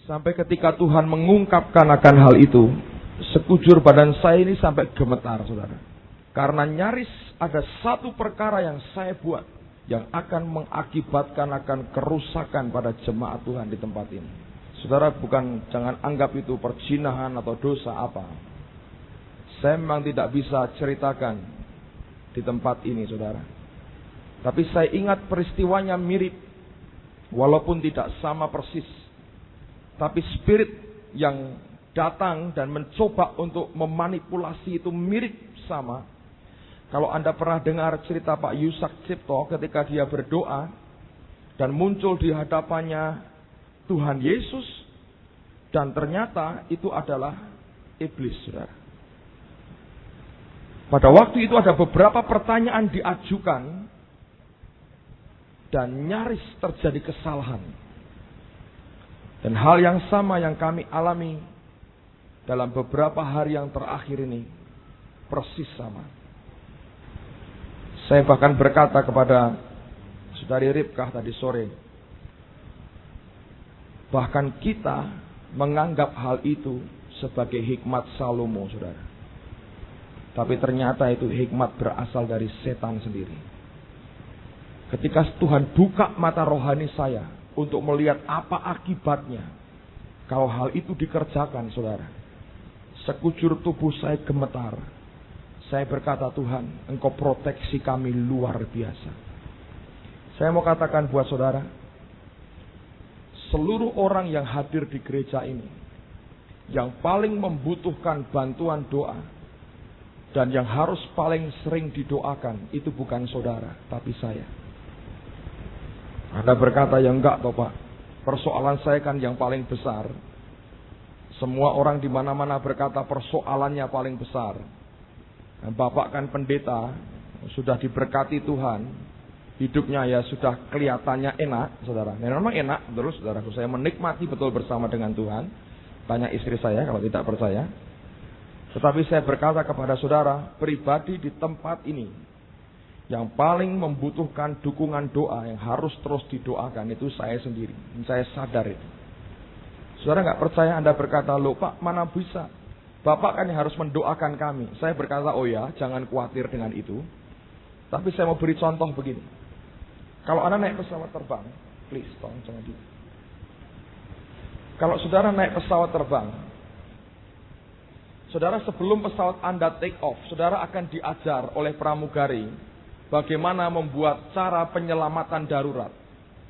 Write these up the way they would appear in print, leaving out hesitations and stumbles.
Sampai ketika Tuhan mengungkapkan akan hal itu, sekujur badan saya ini sampai gemetar, saudara. Karena nyaris ada satu perkara yang saya buat yang akan mengakibatkan akan kerusakan pada jemaat Tuhan di tempat ini. Saudara, jangan anggap itu perzinahan atau dosa apa. Saya memang tidak bisa ceritakan di tempat ini, saudara. Tapi saya ingat peristiwanya mirip, walaupun tidak sama persis. Tapi spirit yang datang dan mencoba untuk memanipulasi itu mirip sama. Kalau Anda pernah dengar cerita Pak Yusak Cipto ketika dia berdoa dan muncul di hadapannya Tuhan Yesus, dan ternyata itu adalah iblis, saudara. Pada waktu itu ada beberapa pertanyaan diajukan dan nyaris terjadi kesalahan. Dan hal yang sama yang kami alami dalam beberapa hari yang terakhir ini persis sama. Saya bahkan berkata kepada Saudari Ribkah tadi sore, bahkan kita menganggap hal itu sebagai hikmat Salomo, saudara. Tapi ternyata itu hikmat berasal dari setan sendiri. Ketika Tuhan buka mata rohani saya untuk melihat apa akibatnya kalau hal itu dikerjakan, saudara, sekujur tubuh saya gemetar. Saya berkata, Tuhan, Engkau proteksi kami luar biasa. Saya mau katakan buat saudara, seluruh orang yang hadir di gereja ini, yang paling membutuhkan bantuan doa, dan yang harus paling sering didoakan, itu bukan saudara, tapi saya. Anda berkata, ya enggak toh Pak, persoalan saya kan yang paling besar. Semua orang di mana-mana berkata persoalannya paling besar. Dan Bapak kan pendeta, sudah diberkati Tuhan, hidupnya ya sudah kelihatannya enak, saudara. Dan memang enak, terus saudaraku, saya menikmati betul bersama dengan Tuhan. Tanya istri saya kalau tidak percaya. Tetapi saya berkata kepada saudara, pribadi di tempat ini, yang paling membutuhkan dukungan doa yang harus terus didoakan itu saya sendiri. Saya sadar itu. Saudara nggak percaya, Anda berkata, loh Pak, mana bisa? Bapak kan yang harus mendoakan kami. Saya berkata, oh ya, jangan khawatir dengan itu. Tapi saya mau beri contoh begini. Kalau Anda naik pesawat terbang, please, tolong jangan gitu. Kalau saudara naik pesawat terbang, saudara sebelum pesawat Anda take off, saudara akan diajar oleh pramugari bagaimana membuat cara penyelamatan darurat.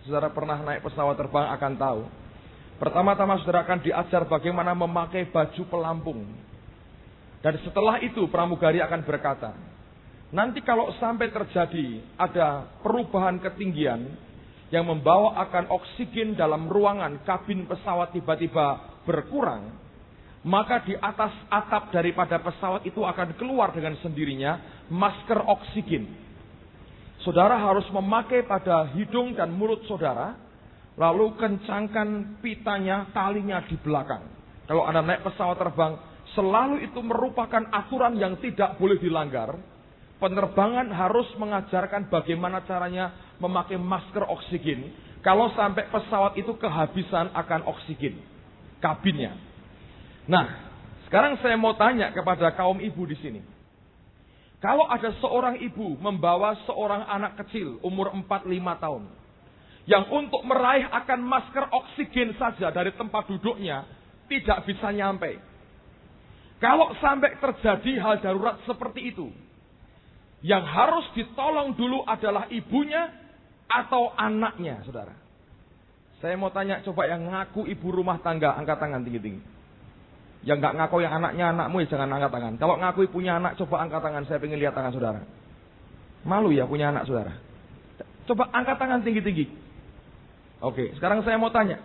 Saudara pernah naik pesawat terbang akan tahu. Pertama-tama saudara akan diajar bagaimana memakai baju pelampung. Dan setelah itu pramugari akan berkata, nanti kalau sampai terjadi ada perubahan ketinggian yang membawa akan oksigen dalam ruangan kabin pesawat tiba-tiba berkurang, maka di atas atap daripada pesawat itu akan keluar dengan sendirinya masker oksigen. Saudara harus memakai pada hidung dan mulut saudara, lalu kencangkan pitanya, talinya di belakang. Kalau Anda naik pesawat terbang, selalu itu merupakan aturan yang tidak boleh dilanggar. Penerbangan harus mengajarkan bagaimana caranya memakai masker oksigen kalau sampai pesawat itu kehabisan akan oksigen kabinnya. Nah, sekarang saya mau tanya kepada kaum ibu di sini. Kalau ada seorang ibu membawa seorang anak kecil umur 4-5 tahun yang untuk meraih akan masker oksigen saja dari tempat duduknya tidak bisa nyampe. Kalau sampai terjadi hal darurat seperti itu, yang harus ditolong dulu adalah ibunya atau anaknya, saudara. Saya mau tanya, coba yang ngaku ibu rumah tangga, angkat tangan tinggi-tinggi. Yang gak ngaku yang anaknya anakmu, ya jangan angkat tangan. Kalau ngaku punya anak, coba angkat tangan, saya pengen lihat tangan saudara. Malu ya punya anak saudara? Coba angkat tangan tinggi-tinggi. Oke, sekarang saya mau tanya.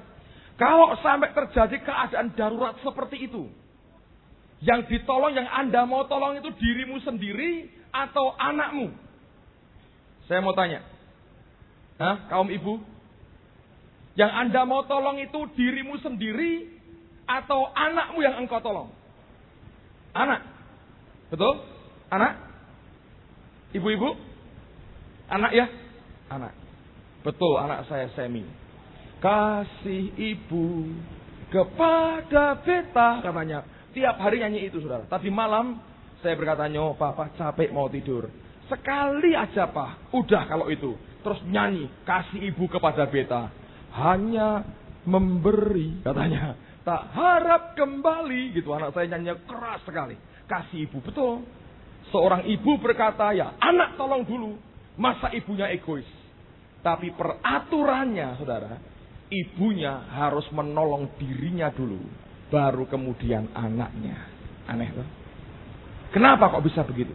Kalau sampai terjadi keadaan darurat seperti itu, yang ditolong, yang Anda mau tolong itu dirimu sendiri atau anakmu? Saya mau tanya. Hah, kaum ibu? Yang Anda mau tolong itu dirimu sendiri atau anakmu yang engkau tolong? Anak. Betul? Anak? Ibu-ibu? Anak ya? Anak. Betul, anak saya Semi. Kasih ibu kepada beta, katanya. Tiap hari nyanyi itu, saudara. Tadi malam saya berkata, "Nyo, papa capek mau tidur. Sekali aja, Pak. Udah kalau itu." Terus nyanyi, kasih ibu kepada beta. Hanya memberi, katanya. Tak harap kembali, gitu. Anak saya nyanyi keras sekali. Kasih ibu, betul. Seorang ibu berkata, ya anak tolong dulu. Masa ibunya egois? Tapi peraturannya, saudara, ibunya harus menolong dirinya dulu, baru kemudian anaknya. Aneh tuh. Kenapa kok bisa begitu?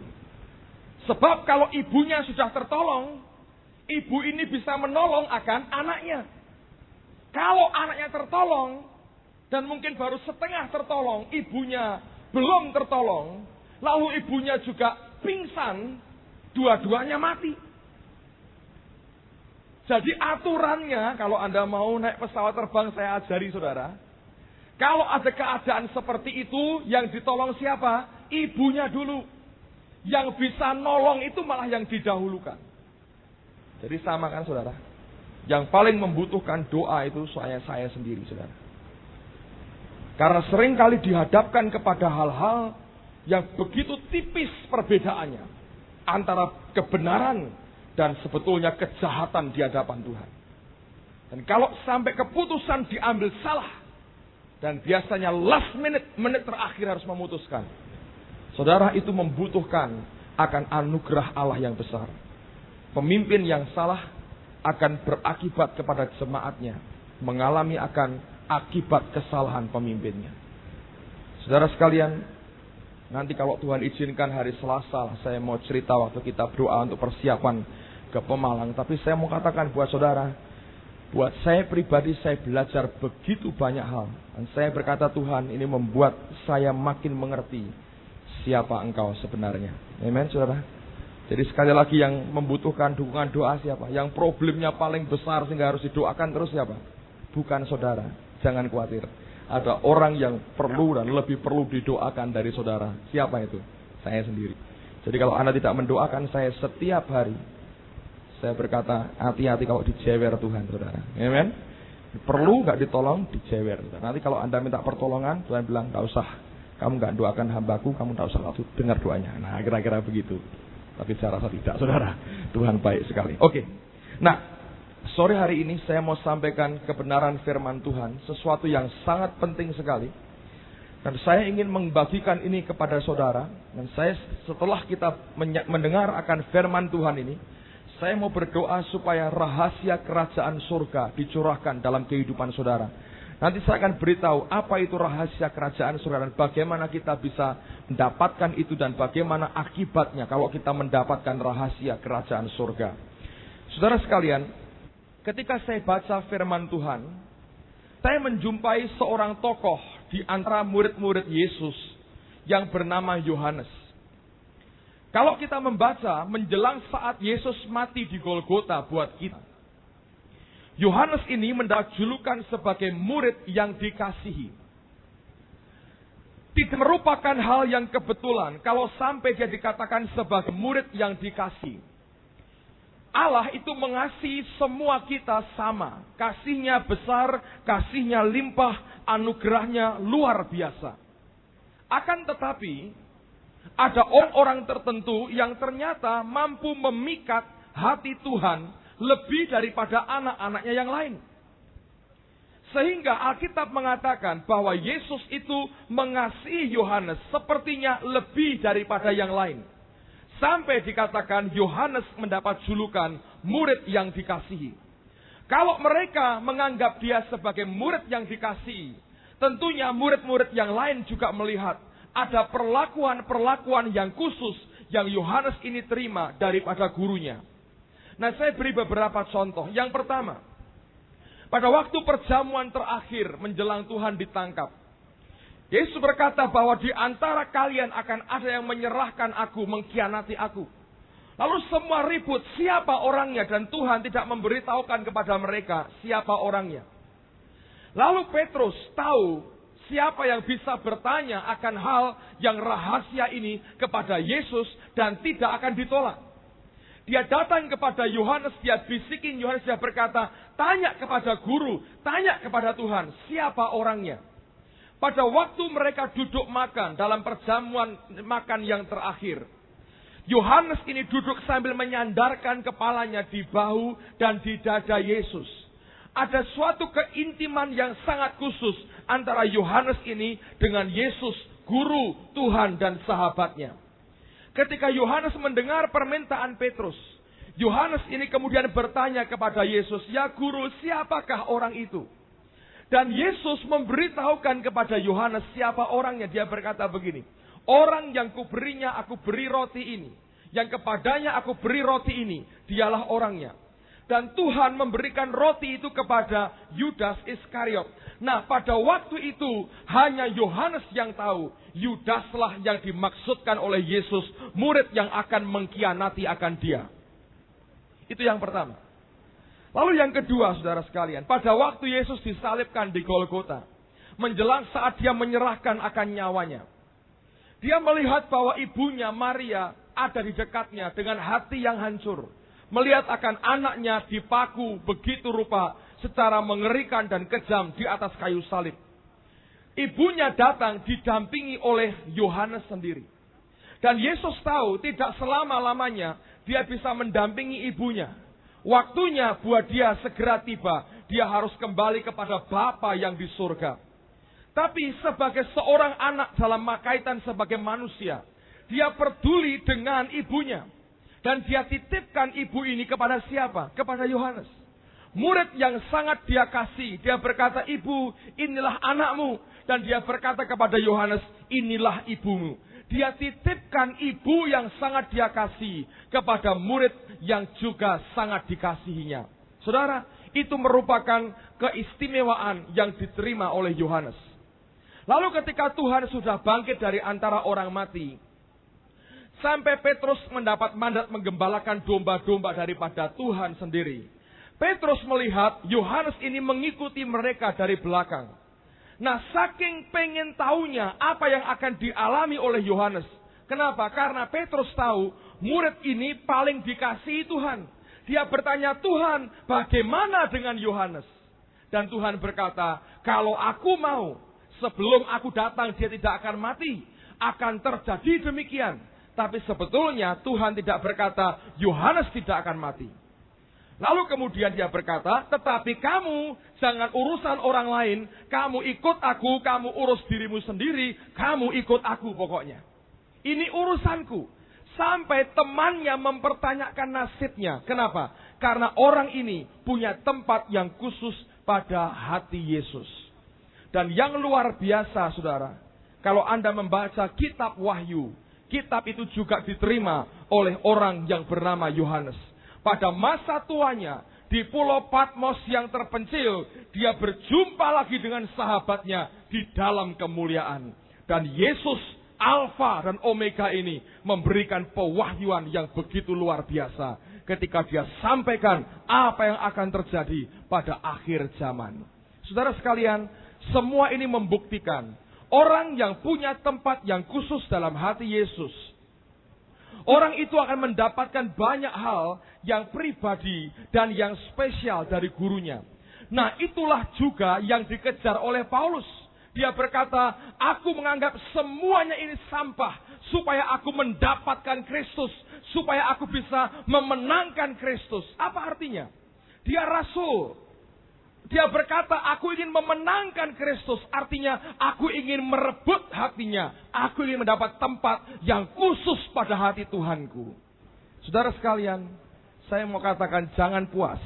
Sebab kalau ibunya sudah tertolong, ibu ini bisa menolong akan anaknya. Kalau anaknya tertolong, dan mungkin baru setengah tertolong, ibunya belum tertolong, lalu ibunya juga pingsan, dua-duanya mati. Jadi aturannya, kalau Anda mau naik pesawat terbang, saya ajari saudara. Kalau ada keadaan seperti itu, yang ditolong siapa? Ibunya dulu. Yang bisa nolong itu malah yang didahulukan. Jadi sama kan saudara? Yang paling membutuhkan doa itu saya sendiri, saudara. Karena seringkali dihadapkan kepada hal-hal yang begitu tipis perbedaannya antara kebenaran dan sebetulnya kejahatan di hadapan Tuhan. Dan kalau sampai keputusan diambil salah, dan biasanya last menit terakhir harus memutuskan, saudara, itu membutuhkan akan anugerah Allah yang besar. Pemimpin yang salah akan berakibat kepada jemaatnya, mengalami akan akibat kesalahan pemimpinnya. Saudara sekalian, nanti kalau Tuhan izinkan hari Selasa, saya mau cerita waktu kita berdoa untuk persiapan ke Pemalang. Tapi saya mau katakan buat saudara, buat saya pribadi, saya belajar begitu banyak hal. Dan saya berkata, Tuhan, ini membuat saya makin mengerti siapa Engkau sebenarnya. Amen, saudara. Jadi sekali lagi, yang membutuhkan dukungan doa siapa? Yang problemnya paling besar sehingga harus didoakan terus siapa? Bukan saudara. Jangan khawatir. Ada orang yang perlu dan lebih perlu didoakan dari saudara. Siapa itu? Saya sendiri. Jadi kalau Anda tidak mendoakan saya setiap hari, saya berkata, hati-hati kalau dijewer Tuhan, saudara. Amen. Perlu nggak ditolong, dijewer. Nanti kalau Anda minta pertolongan, Tuhan bilang, nggak usah. Kamu nggak doakan hambaku, kamu nggak usah dengar doanya. Nah, kira-kira begitu. Tapi saya rasa tidak, saudara. Tuhan baik sekali. Oke. Nah, sore hari ini saya mau sampaikan kebenaran firman Tuhan, sesuatu yang sangat penting sekali. Dan saya ingin membagikan ini kepada saudara. Dan saya, setelah kita mendengar akan firman Tuhan ini, saya mau berdoa supaya rahasia kerajaan surga dicurahkan dalam kehidupan saudara. Nanti saya akan beritahu apa itu rahasia kerajaan surga dan bagaimana kita bisa mendapatkan itu dan bagaimana akibatnya kalau kita mendapatkan rahasia kerajaan surga. Saudara sekalian, ketika saya baca firman Tuhan, saya menjumpai seorang tokoh di antara murid-murid Yesus yang bernama Yohanes. Kalau kita membaca menjelang saat Yesus mati di Golgota buat kita, Yohanes ini mendapat julukan sebagai murid yang dikasihi. Tidak merupakan hal yang kebetulan kalau sampai dia dikatakan sebagai murid yang dikasihi. Allah itu mengasihi semua kita sama. Kasihnya besar, kasihnya limpah, anugerahnya luar biasa. Akan tetapi, ada orang-orang tertentu yang ternyata mampu memikat hati Tuhan lebih daripada anak-anaknya yang lain. Sehingga Alkitab mengatakan bahwa Yesus itu mengasihi Yohanes sepertinya lebih daripada yang lain. Sampai dikatakan Yohanes mendapat julukan murid yang dikasihi. Kalau mereka menganggap dia sebagai murid yang dikasihi, tentunya murid-murid yang lain juga melihat ada perlakuan-perlakuan yang khusus yang Yohanes ini terima daripada gurunya. Nah, saya beri beberapa contoh. Yang pertama, pada waktu perjamuan terakhir menjelang Tuhan ditangkap, Yesus berkata bahwa di antara kalian akan ada yang menyerahkan aku, mengkhianati aku. Lalu semua ribut, siapa orangnya? Dan Tuhan tidak memberitahukan kepada mereka siapa orangnya. Lalu Petrus tahu siapa yang bisa bertanya akan hal yang rahasia ini kepada Yesus dan tidak akan ditolak. Dia datang kepada Yohanes, dia bisikin Yohanes, dia berkata, tanya kepada guru, tanya kepada Tuhan, siapa orangnya? Pada waktu mereka duduk makan dalam perjamuan makan yang terakhir, Yohanes ini duduk sambil menyandarkan kepalanya di bahu dan di dada Yesus. Ada suatu keintiman yang sangat khusus antara Yohanes ini dengan Yesus, guru, Tuhan, dan sahabatnya. Ketika Yohanes mendengar permintaan Petrus, Yohanes ini kemudian bertanya kepada Yesus, ya guru, siapakah orang itu? Dan Yesus memberitahukan kepada Yohanes siapa orangnya. Dia berkata begini, orang yang kuberinya aku beri roti ini, yang kepadanya aku beri roti ini, dialah orangnya. Dan Tuhan memberikan roti itu kepada Yudas Iskariot. Nah, pada waktu itu hanya Yohanes yang tahu, Yudaslah yang dimaksudkan oleh Yesus, murid yang akan mengkhianati akan dia. Itu yang pertama. Lalu yang kedua, saudara sekalian, pada waktu Yesus disalibkan di Golgota, menjelang saat dia menyerahkan akan nyawanya, dia melihat bahwa ibunya Maria ada di dekatnya dengan hati yang hancur. Melihat akan anaknya dipaku begitu rupa secara mengerikan dan kejam di atas kayu salib. Ibunya datang didampingi oleh Yohanes sendiri. Dan Yesus tahu tidak selama-lamanya dia bisa mendampingi ibunya. Waktunya buat dia segera tiba. Dia harus kembali kepada Bapa yang di surga. Tapi sebagai seorang anak dalam kaitan sebagai manusia, dia peduli dengan ibunya. Dan dia titipkan ibu ini kepada siapa? Kepada Yohanes. Murid yang sangat dia kasih. Dia berkata, ibu, inilah anakmu. Dan dia berkata kepada Yohanes, inilah ibumu. Dia titipkan ibu yang sangat dia kasih kepada murid yang juga sangat dikasihinya. Saudara, itu merupakan keistimewaan yang diterima oleh Yohanes. Lalu ketika Tuhan sudah bangkit dari antara orang mati, sampai Petrus mendapat mandat menggembalakan domba-domba daripada Tuhan sendiri, Petrus melihat Yohanes ini mengikuti mereka dari belakang. Nah, saking pengen taunya apa yang akan dialami oleh Yohanes. Kenapa? Karena Petrus tahu murid ini paling dikasihi Tuhan. Dia bertanya, Tuhan, bagaimana dengan Yohanes? Dan Tuhan berkata, kalau aku mau, sebelum aku datang dia tidak akan mati. Akan terjadi demikian. Tapi sebetulnya Tuhan tidak berkata, Yohanes tidak akan mati. Lalu kemudian dia berkata, tetapi kamu jangan urusan orang lain. Kamu ikut aku, kamu urus dirimu sendiri. Kamu ikut aku pokoknya. Ini urusanku. Sampai temannya mempertanyakan nasibnya. Kenapa? Karena orang ini punya tempat yang khusus pada hati Yesus. Dan yang luar biasa, saudara, kalau Anda membaca kitab Wahyu, kitab itu juga diterima oleh orang yang bernama Yohanes. Pada masa tuanya, di pulau Patmos yang terpencil, dia berjumpa lagi dengan sahabatnya di dalam kemuliaan. Dan Yesus, Alfa dan Omega ini, memberikan pewahyuan yang begitu luar biasa. Ketika dia sampaikan apa yang akan terjadi pada akhir zaman. Saudara sekalian, semua ini membuktikan orang yang punya tempat yang khusus dalam hati Yesus, orang itu akan mendapatkan banyak hal yang pribadi dan yang spesial dari gurunya. Nah, itulah juga yang dikejar oleh Paulus. Dia berkata, aku menganggap semuanya ini sampah supaya aku mendapatkan Kristus, supaya aku bisa memenangkan Kristus. Apa artinya? Dia rasul. Dia berkata, aku ingin memenangkan Kristus. Artinya, aku ingin merebut hatinya. Aku ingin mendapat tempat yang khusus pada hati Tuhanku. Saudara sekalian, saya mau katakan jangan puas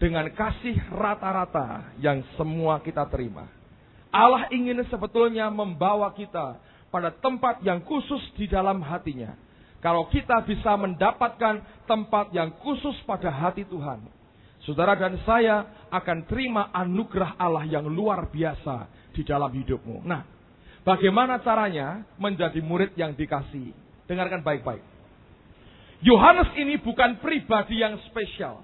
dengan kasih rata-rata yang semua kita terima. Allah ingin sebetulnya membawa kita pada tempat yang khusus di dalam hatinya. Kalau kita bisa mendapatkan tempat yang khusus pada hati Tuhan, saudara dan saya akan terima anugerah Allah yang luar biasa di dalam hidupmu. Nah, bagaimana caranya menjadi murid yang dikasihi? Dengarkan baik-baik. Yohanes ini bukan pribadi yang spesial.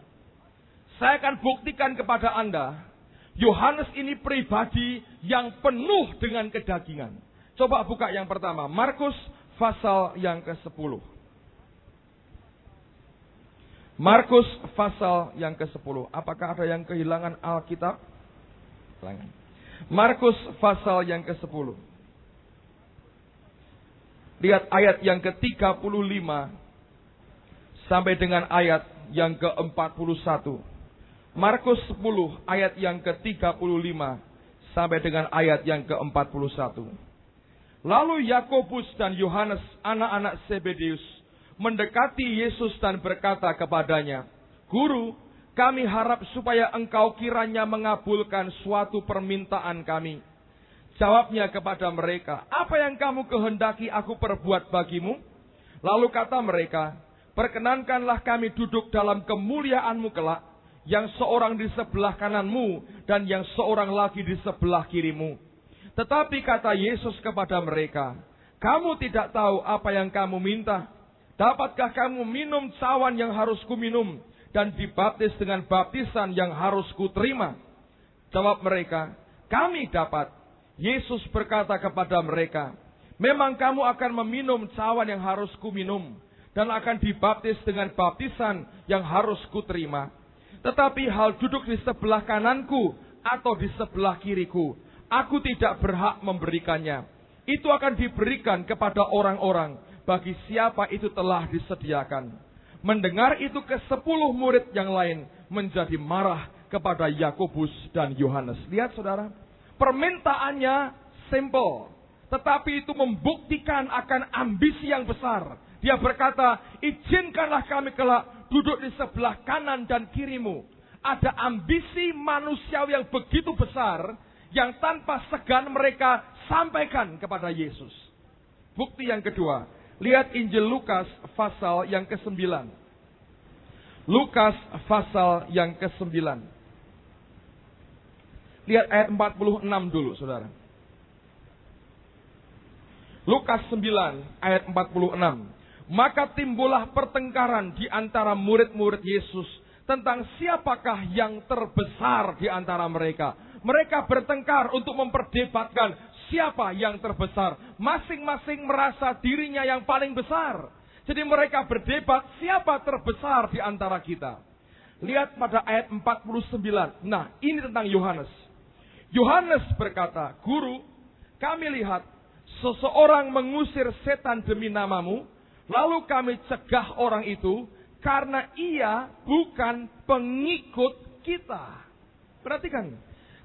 Saya akan buktikan kepada Anda, Yohanes ini pribadi yang penuh dengan kedagingan. Coba buka yang pertama, Markus pasal yang ke-10. Markus pasal yang ke-10. Apakah ada yang kehilangan Alkitab? Silakan. Markus pasal yang ke-10. Lihat ayat yang ke-35 sampai dengan ayat yang ke-41. Markus 10 ayat yang ke-35 sampai dengan ayat yang ke-41. Lalu Yakobus dan Yohanes, anak-anak Zebedeus, mendekati Yesus dan berkata kepadanya, "Guru, kami harap supaya engkau kiranya mengabulkan suatu permintaan kami." Jawabnya kepada mereka, "Apa yang kamu kehendaki aku perbuat bagimu?" Lalu kata mereka, "Perkenankanlah kami duduk dalam kemuliaan-Mu kelak, yang seorang di sebelah kananmu dan yang seorang lagi di sebelah kirimu." Tetapi kata Yesus kepada mereka, "Kamu tidak tahu apa yang kamu minta. Dapatkah kamu minum cawan yang harus kuminum dan dibaptis dengan baptisan yang harus kuterima?" Jawab mereka, "Kami dapat." Yesus berkata kepada mereka, "Memang kamu akan meminum cawan yang harus kuminum dan akan dibaptis dengan baptisan yang harus kuterima. Tetapi hal duduk di sebelah kananku atau di sebelah kiriku, aku tidak berhak memberikannya. Itu akan diberikan kepada orang-orang bagi siapa itu telah disediakan." Mendengar itu ke-10 murid yang lain menjadi marah kepada Yakobus dan Yohanes. Lihat saudara, permintaannya simple, tetapi itu membuktikan akan ambisi yang besar. Dia berkata, "Izinkanlah kami kelak duduk di sebelah kanan dan kirimu." Ada ambisi manusia yang begitu besar yang tanpa segan mereka sampaikan kepada Yesus. Bukti yang kedua, lihat Injil Lukas pasal yang ke-9. Lukas pasal yang ke-9. Lihat ayat 46 dulu, saudara. Lukas 9 ayat 46. Maka timbullah pertengkaran di antara murid-murid Yesus tentang siapakah yang terbesar di antara mereka. Mereka bertengkar untuk memperdebatkan siapa yang terbesar. Masing-masing merasa dirinya yang paling besar. Jadi mereka berdebat siapa terbesar di antara kita. Lihat pada ayat 49. Nah, ini tentang Yohanes. Yohanes berkata, "Guru, kami lihat seseorang mengusir setan demi namamu, lalu kami cegah orang itu karena ia bukan pengikut kita." Perhatikan,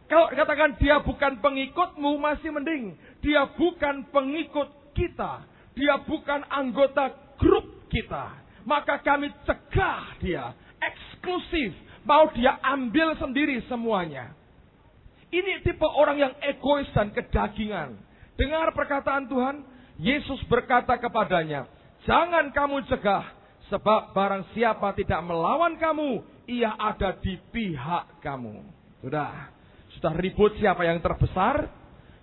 kalau katakan dia bukan pengikutmu masih mending. Dia bukan pengikut kita. Dia bukan anggota grup kita. Maka kami cegah dia. Eksklusif. Mau dia ambil sendiri semuanya. Ini tipe orang yang egois dan kedagingan. Dengar perkataan Tuhan. Yesus berkata kepadanya, "Jangan kamu cegah. Sebab barang siapa tidak melawan kamu, ia ada di pihak kamu." Sudah ribut siapa yang terbesar.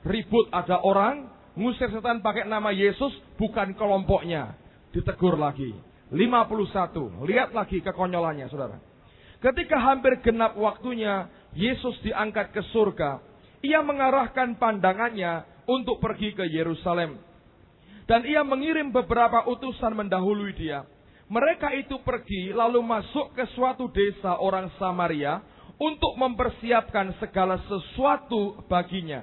Ribut ada orang ngusir setan pakai nama Yesus, bukan kelompoknya. Ditegur lagi. 51. Lihat lagi kekonyolannya, saudara. Ketika hampir genap waktunya, Yesus diangkat ke surga. Ia mengarahkan pandangannya untuk pergi ke Yerusalem. Dan ia mengirim beberapa utusan mendahului dia. Mereka itu pergi lalu masuk ke suatu desa orang Samaria untuk mempersiapkan segala sesuatu baginya.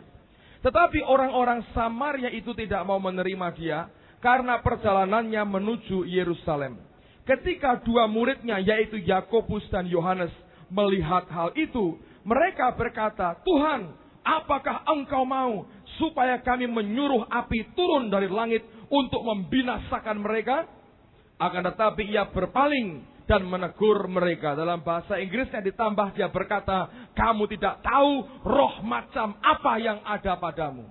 Tetapi orang-orang Samaria itu tidak mau menerima dia karena perjalanannya menuju Yerusalem. Ketika dua muridnya yaitu Yakobus dan Yohanes melihat hal itu, mereka berkata, "Tuhan, apakah engkau mau supaya kami menyuruh api turun dari langit untuk membinasakan mereka?" Akan tetapi ia berpaling dan menegur mereka. Dalam bahasa Inggrisnya ditambah dia berkata, "Kamu tidak tahu roh macam apa yang ada padamu."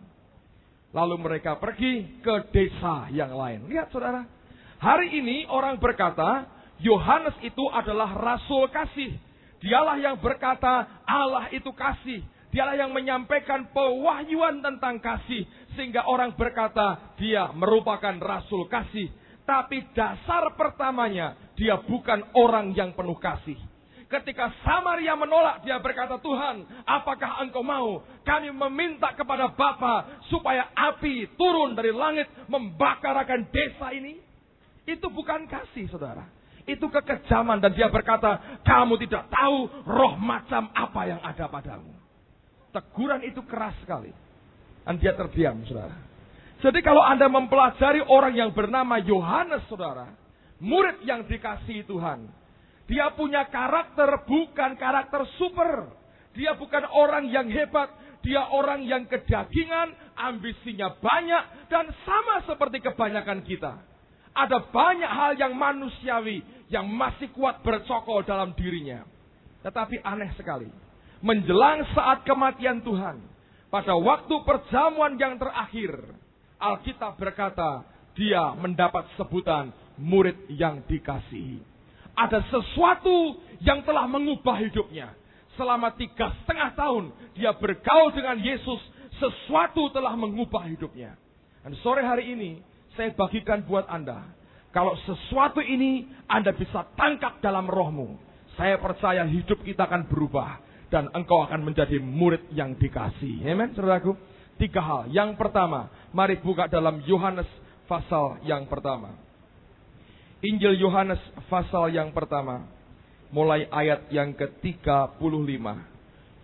Lalu mereka pergi ke desa yang lain. Lihat saudara, hari ini orang berkata, Yohanes itu adalah rasul kasih. Dialah yang berkata, Allah itu kasih. Dialah yang menyampaikan pewahyuan tentang kasih. Sehingga orang berkata, dia merupakan rasul kasih. Tapi dasar pertamanya, dia bukan orang yang penuh kasih. Ketika Samaria menolak, dia berkata, "Tuhan, apakah engkau mau kami meminta kepada Bapa supaya api turun dari langit membakar akan desa ini?" Itu bukan kasih, saudara. Itu kekejaman. Dan dia berkata, kamu tidak tahu roh macam apa yang ada padamu. Teguran itu keras sekali. Dan dia terdiam, saudara. Jadi kalau Anda mempelajari orang yang bernama Yohanes, saudara, murid yang dikasihi Tuhan, dia punya karakter bukan karakter super. Dia bukan orang yang hebat. Dia orang yang kedagingan, ambisinya banyak, dan sama seperti kebanyakan kita. Ada banyak hal yang manusiawi yang masih kuat bercokol dalam dirinya. Tetapi aneh sekali. Menjelang saat kematian Tuhan, pada waktu perjamuan yang terakhir, Alkitab berkata, dia mendapat sebutan murid yang dikasihi. Ada sesuatu yang telah mengubah hidupnya. Selama 3,5 tahun dia bergaul dengan Yesus, sesuatu telah mengubah hidupnya. Dan sore hari ini saya bagikan buat Anda. Kalau sesuatu ini Anda bisa tangkap dalam rohmu, saya percaya hidup kita akan berubah. Dan engkau akan menjadi murid yang dikasihi. Amen, saudaraku. 3 hal. Yang pertama, mari buka dalam Yohanes pasal yang pertama. Injil Yohanes pasal yang pertama. Mulai ayat yang ke-35.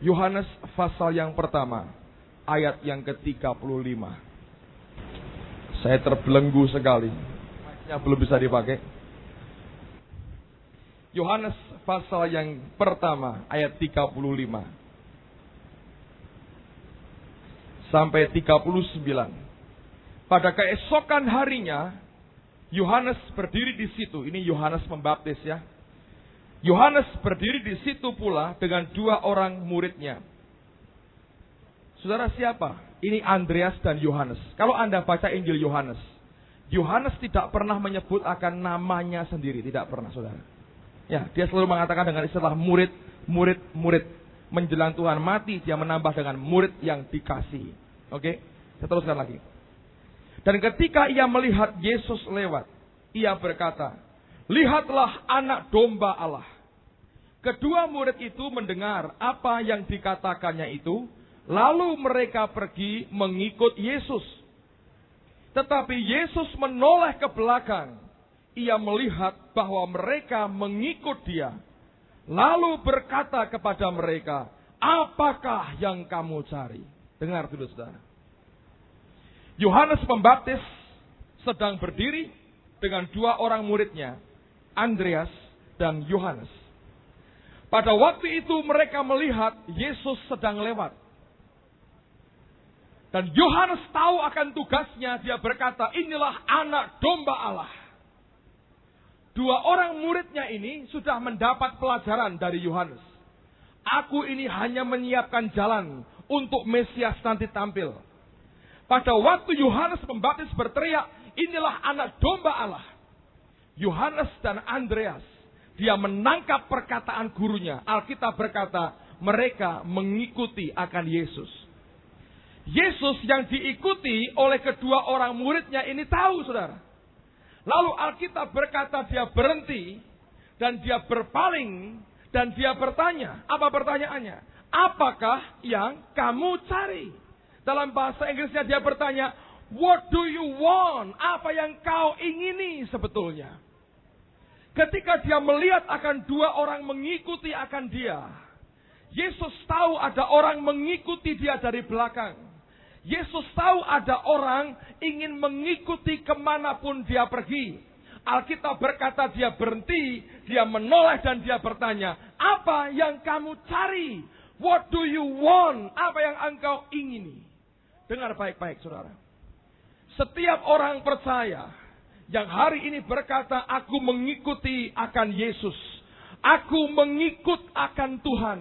Yohanes pasal yang pertama. Ayat yang ke-35. Saya terbelenggu sekali. Mic-nya belum bisa dipakai. Yohanes pasal yang pertama. Ayat 35. Sampai 39. Pada keesokan harinya, Yohanes berdiri di situ. Ini Yohanes Pembaptis ya. Yohanes berdiri di situ pula dengan 2 orang muridnya. Saudara siapa? Ini Andreas dan Yohanes. Kalau Anda baca Injil Yohanes, Yohanes tidak pernah menyebut akan namanya sendiri. Tidak pernah, saudara. Ya, dia selalu mengatakan dengan istilah murid. Menjelang Tuhan mati, dia menambah dengan murid yang dikasihi. Oke, saya teruskan lagi. Dan ketika ia melihat Yesus lewat, ia berkata, lihatlah anak domba Allah. Kedua murid itu mendengar apa yang dikatakannya itu, lalu mereka pergi mengikut Yesus. Tetapi Yesus menoleh ke belakang. Ia melihat bahwa mereka mengikut dia. Lalu berkata kepada mereka, apakah yang kamu cari? Dengar dulu saudara. Yohanes Pembaptis sedang berdiri dengan 2 orang muridnya, Andreas dan Yohanes. Pada waktu itu mereka melihat Yesus sedang lewat. Dan Yohanes tahu akan tugasnya, dia berkata, inilah anak domba Allah. 2 orang muridnya ini sudah mendapat pelajaran dari Yohanes. Aku ini hanya menyiapkan jalan untuk Mesias nanti tampil. Pada waktu Yohanes Pembaptis berteriak, inilah anak domba Allah. Yohanes dan Andreas, dia menangkap perkataan gurunya. Alkitab berkata, mereka mengikuti akan Yesus. Yesus yang diikuti oleh kedua orang muridnya ini tahu, saudara. Lalu Alkitab berkata dia berhenti dan dia berpaling dan dia bertanya. Apa pertanyaannya? Apakah yang kamu cari? Dalam bahasa Inggrisnya dia bertanya, what do you want? Apa yang kau ingini sebetulnya? Ketika dia melihat akan 2 orang mengikuti akan dia, Yesus tahu ada orang mengikuti dia dari belakang. Yesus tahu ada orang ingin mengikuti kemanapun dia pergi. Alkitab berkata dia berhenti, dia menoleh dan dia bertanya, apa yang kamu cari? What do you want? Apa yang engkau ingini? Dengar baik-baik saudara. Setiap orang percaya yang hari ini berkata, aku mengikuti akan Yesus. Aku mengikut akan Tuhan.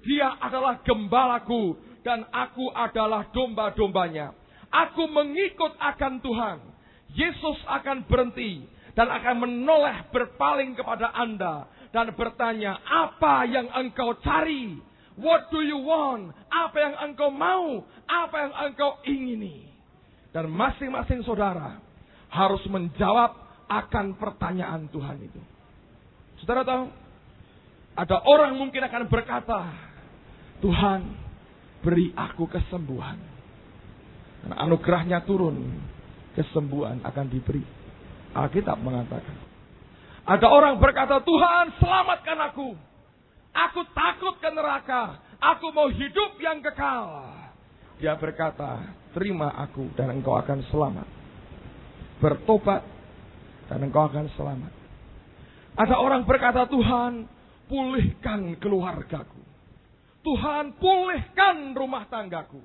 Dia adalah gembalaku dan aku adalah domba-dombanya. Aku mengikut akan Tuhan. Yesus akan berhenti dan akan menoleh berpaling kepada Anda dan bertanya, apa yang engkau cari? What do you want? Apa yang engkau mau? Apa yang engkau ingini? Dan masing-masing saudara harus menjawab akan pertanyaan Tuhan itu. Saudara tahu? Ada orang mungkin akan berkata, Tuhan, beri aku kesembuhan. Karena anugerahnya turun, kesembuhan akan diberi. Alkitab mengatakan. Ada orang berkata, Tuhan selamatkan aku. Aku takut ke neraka. Aku mau hidup yang kekal. Dia berkata, terima aku dan engkau akan selamat. Bertobat dan engkau akan selamat. Ada orang berkata, Tuhan pulihkan keluargaku. Tuhan pulihkan rumah tanggaku.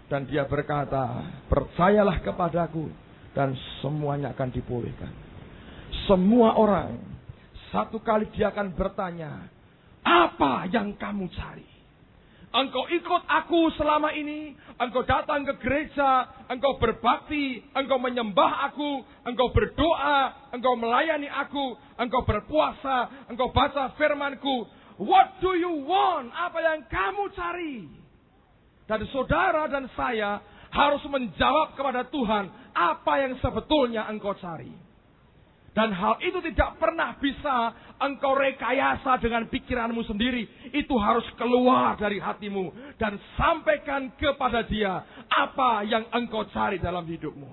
Dan dia berkata, percayalah kepadaku dan semuanya akan dipulihkan. Semua orang, satu kali dia akan bertanya, apa yang kamu cari? Engkau ikut aku selama ini, engkau datang ke gereja, engkau berbakti, engkau menyembah aku, engkau berdoa, engkau melayani aku, engkau berpuasa, engkau baca firmanku. What do you want? Apa yang kamu cari? Dan saudara dan saya harus menjawab kepada Tuhan, apa yang sebetulnya engkau cari. Dan hal itu tidak pernah bisa engkau rekayasa dengan pikiranmu sendiri. Itu harus keluar dari hatimu. Dan sampaikan kepada dia apa yang engkau cari dalam hidupmu.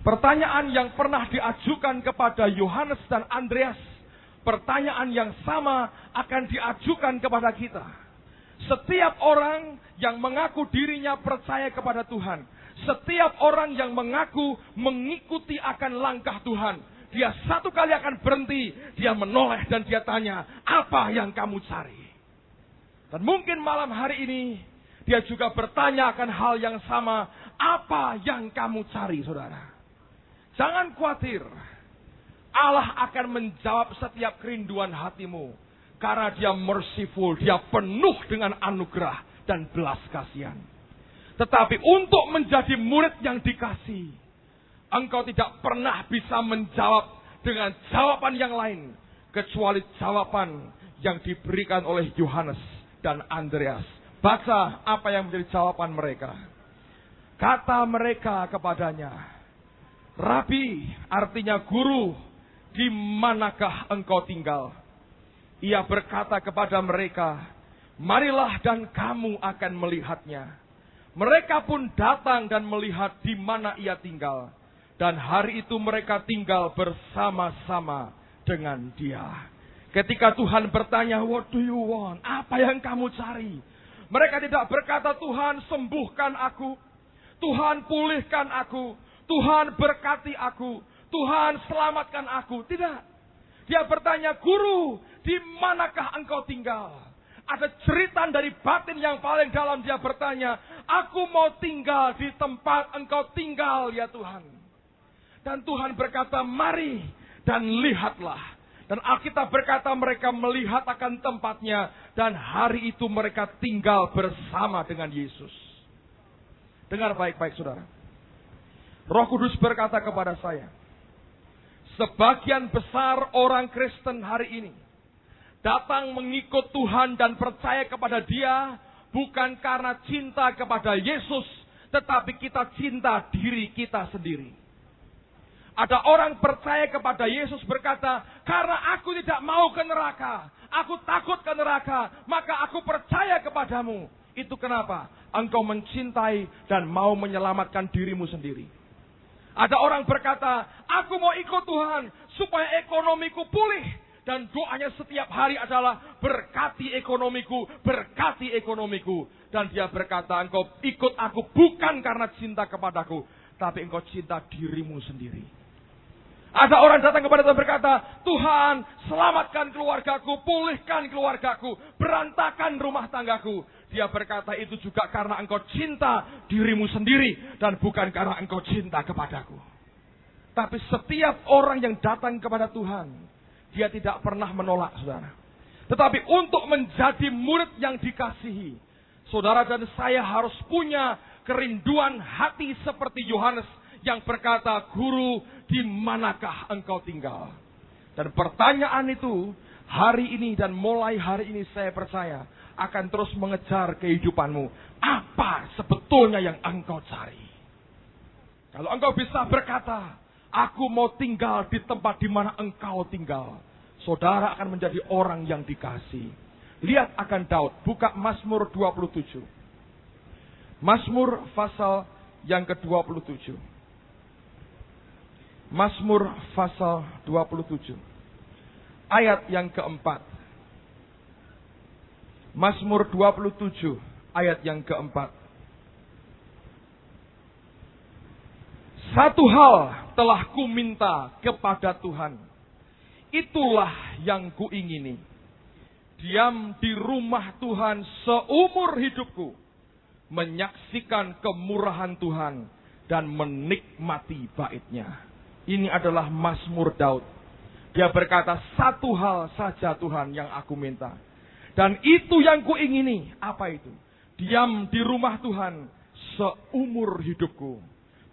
Pertanyaan yang pernah diajukan kepada Yohanes dan Andreas. Pertanyaan yang sama akan diajukan kepada kita. Setiap orang yang mengaku dirinya percaya kepada Tuhan. Setiap orang yang mengaku mengikuti akan langkah Tuhan. Dia satu kali akan berhenti. Dia menoleh dan dia tanya, apa yang kamu cari? Dan mungkin malam hari ini, dia juga bertanya akan hal yang sama. Apa yang kamu cari, saudara? Jangan khawatir. Allah akan menjawab setiap kerinduan hatimu. Karena dia merciful, dia penuh dengan anugerah dan belas kasihan. Tetapi untuk menjadi murid yang dikasihi, engkau tidak pernah bisa menjawab dengan jawaban yang lain. Kecuali jawaban yang diberikan oleh Yohanes dan Andreas. Baca apa yang menjadi jawaban mereka. Kata mereka kepadanya, Rabi, artinya guru, di manakah engkau tinggal? Ia berkata kepada mereka, marilah dan kamu akan melihatnya. Mereka pun datang dan melihat di mana ia tinggal. Dan hari itu mereka tinggal bersama-sama dengan dia. Ketika Tuhan bertanya, what do you want? Apa yang kamu cari? Mereka tidak berkata, Tuhan sembuhkan aku. Tuhan pulihkan aku. Tuhan berkati aku. Tuhan selamatkan aku. Tidak. Dia bertanya, guru, di manakah engkau tinggal? Ada cerita dari batin yang paling dalam. Dia bertanya, aku mau tinggal di tempat engkau tinggal ya Tuhan. Dan Tuhan berkata, mari dan lihatlah. Dan Alkitab berkata mereka melihat akan tempatnya. Dan hari itu mereka tinggal bersama dengan Yesus. Dengar baik-baik saudara. Roh Kudus berkata kepada saya, sebagian besar orang Kristen hari ini datang mengikut Tuhan dan percaya kepada Dia bukan karena cinta kepada Yesus, tetapi kita cinta diri kita sendiri. Ada orang percaya kepada Yesus berkata, karena aku tidak mau ke neraka, aku takut ke neraka, maka aku percaya kepadamu. Itu kenapa? Engkau mencintai dan mau menyelamatkan dirimu sendiri. Ada orang berkata, aku mau ikut Tuhan supaya ekonomiku pulih. Dan doanya setiap hari adalah berkati ekonomiku, berkati ekonomiku. Dan dia berkata, engkau ikut aku bukan karena cinta kepadaku, tapi engkau cinta dirimu sendiri. Ada orang datang kepada Tuhan berkata, Tuhan selamatkan keluargaku, pulihkan keluargaku, berantakan rumah tanggaku. Dia berkata itu juga karena engkau cinta dirimu sendiri dan bukan karena engkau cinta kepadaku. Tapi setiap orang yang datang kepada Tuhan, dia tidak pernah menolak, saudara. Tetapi untuk menjadi murid yang dikasihi, saudara dan saya harus punya kerinduan hati seperti Yohanes yang berkata, guru, di manakah engkau tinggal? Dan pertanyaan itu hari ini dan mulai hari ini saya percaya akan terus mengejar kehidupanmu. Apa sebetulnya yang engkau cari? Kalau engkau bisa berkata, aku mau tinggal di tempat di mana engkau tinggal, saudara akan menjadi orang yang dikasihi. Lihat akan Daud, buka Mazmur 27. Mazmur pasal yang ke-27. Mazmur pasal 27. Ayat yang keempat. Mazmur 27 ayat yang keempat. Satu hal telah ku minta kepada Tuhan, itulah yang ku ingini. Diam di rumah Tuhan seumur hidupku, menyaksikan kemurahan Tuhan dan menikmati bait-Nya. Ini adalah Mazmur Daud. Dia berkata, satu hal saja Tuhan yang aku minta. Dan itu yang ku ingini. Apa itu? Diam di rumah Tuhan seumur hidupku,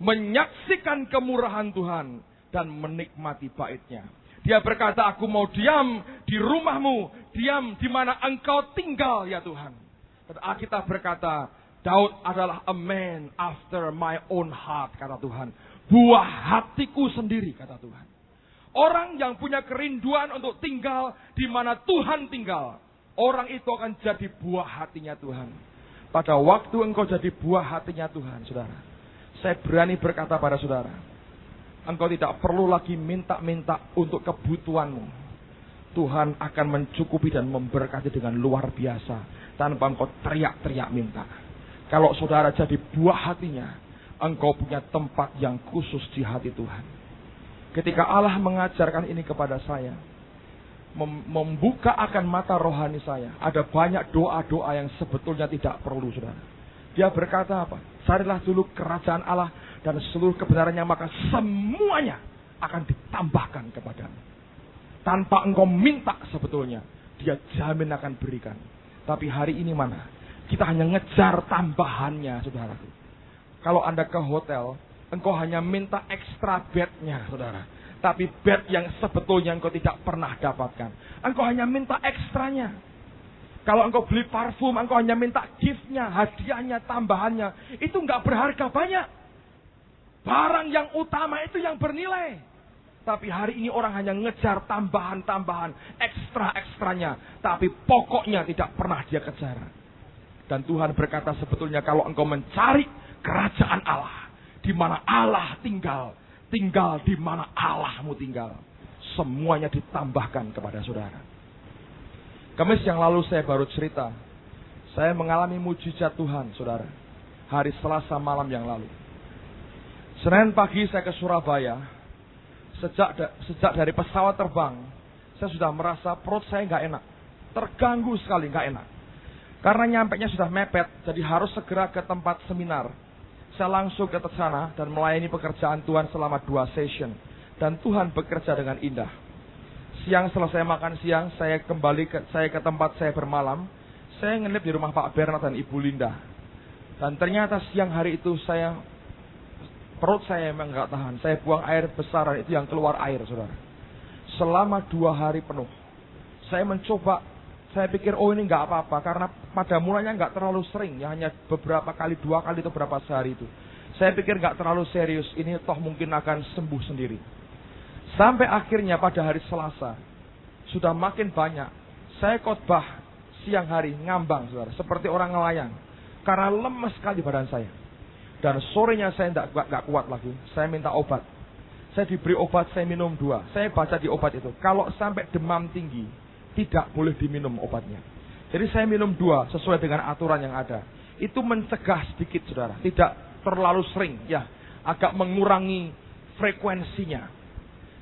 menyaksikan kemurahan Tuhan dan menikmati bait-Nya. Dia berkata, aku mau diam di rumah-Mu, diam di mana Engkau tinggal ya Tuhan. Dan Alkitab berkata, Daud adalah a man after my own heart, kata Tuhan. Buah hatiku sendiri, kata Tuhan. Orang yang punya kerinduan untuk tinggal di mana Tuhan tinggal, orang itu akan jadi buah hatinya Tuhan. Pada waktu engkau jadi buah hatinya Tuhan, saudara, saya berani berkata pada saudara, engkau tidak perlu lagi minta-minta untuk kebutuhanmu. Tuhan akan mencukupi dan memberkati dengan luar biasa tanpa engkau teriak-teriak minta. Kalau saudara jadi buah hatinya, engkau punya tempat yang khusus di hati Tuhan. Ketika Allah mengajarkan ini kepada saya, membuka akan mata rohani saya, ada banyak doa-doa yang sebetulnya tidak perlu, saudara. Dia berkata apa? Carilah dulu kerajaan Allah dan seluruh kebenarannya, maka semuanya akan ditambahkan kepadamu. Tanpa engkau minta sebetulnya, Dia jamin akan berikan. Tapi hari ini mana? Kita hanya ngejar tambahannya, saudaraku. Kalau Anda ke hotel, engkau hanya minta ekstra bednya, saudara. Tapi bed yang sebetulnya engkau tidak pernah dapatkan. Engkau hanya minta ekstranya. Kalau engkau beli parfum, engkau hanya minta gift-nya, hadiahnya, tambahannya. Itu enggak berharga banyak. Barang yang utama itu yang bernilai. Tapi hari ini orang hanya ngejar tambahan-tambahan, ekstra-ekstranya. Tapi pokoknya tidak pernah dia kejar. Dan Tuhan berkata sebetulnya kalau engkau mencari kerajaan Allah, di mana Allah tinggal di mana Allahmu tinggal, semuanya ditambahkan kepada saudara. Kamis yang lalu saya baru cerita, saya mengalami mujizat Tuhan, saudara. Hari Selasa malam yang lalu. Senin pagi saya ke Surabaya. Sejak dari pesawat terbang, saya sudah merasa perut saya nggak enak, terganggu sekali, nggak enak. Karena nyampainya sudah mepet, jadi harus segera ke tempat seminar. Saya langsung ke sana dan melayani pekerjaan Tuhan selama 2 session. Dan Tuhan bekerja dengan indah. Siang selesai makan siang, saya ke tempat saya bermalam. Saya nginep di rumah Pak Bernard dan Ibu Linda. Dan ternyata siang hari itu perut saya memang nggak tahan. Saya buang air besar, itu yang keluar air, saudara. Selama 2 hari penuh. Saya mencoba. Saya pikir ini nggak apa-apa karena pada mulanya nggak terlalu sering, ya hanya beberapa kali, 2 kali atau beberapa sehari itu. Saya pikir nggak terlalu serius, ini toh mungkin akan sembuh sendiri. Sampai akhirnya pada hari Selasa sudah makin banyak. Saya khotbah siang hari ngambang, saudara, seperti orang ngelayang karena lemes sekali badan saya. Dan sorenya saya nggak kuat lagi. Saya minta obat. Saya diberi obat, saya minum 2. Saya baca di obat itu, kalau sampai demam tinggi tidak boleh diminum obatnya. Jadi saya minum 2 sesuai dengan aturan yang ada. Itu mencegah sedikit, saudara. Tidak terlalu sering, ya. Agak mengurangi frekuensinya.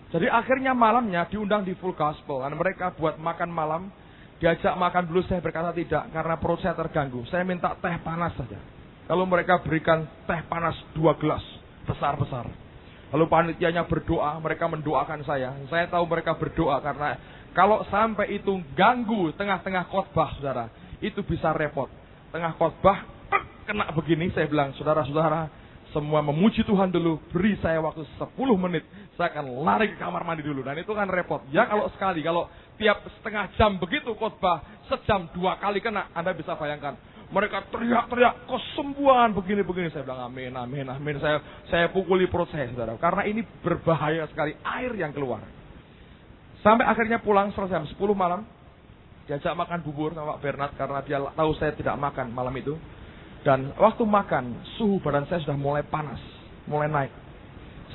Jadi akhirnya malamnya diundang di Full Gospel. Dan mereka buat makan malam. Diajak makan dulu, saya berkata tidak. Karena perut saya terganggu. Saya minta teh panas saja. Lalu mereka berikan teh panas 2 gelas. Besar-besar. Lalu panitianya berdoa. Mereka mendoakan saya. Saya tahu mereka berdoa karena kalau sampai itu ganggu tengah-tengah khotbah, saudara, itu bisa repot. Tengah khotbah, kena begini, saya bilang, saudara-saudara, semua memuji Tuhan dulu, beri saya waktu 10 menit, saya akan lari ke kamar mandi dulu. Dan itu kan repot. Ya kalau sekali, kalau tiap setengah jam begitu khotbah, sejam 2 kali kena, Anda bisa bayangkan. Mereka teriak-teriak, kesembuhan begini-begini. Saya bilang, amin, amin, amin. Saya pukuli perut saya, saudara. Karena ini berbahaya sekali, air yang keluar. Sampai akhirnya pulang selesai jam 10 malam. Diajak makan bubur sama Pak Bernard karena dia tahu saya tidak makan malam itu. Dan waktu makan, suhu badan saya sudah mulai panas, mulai naik.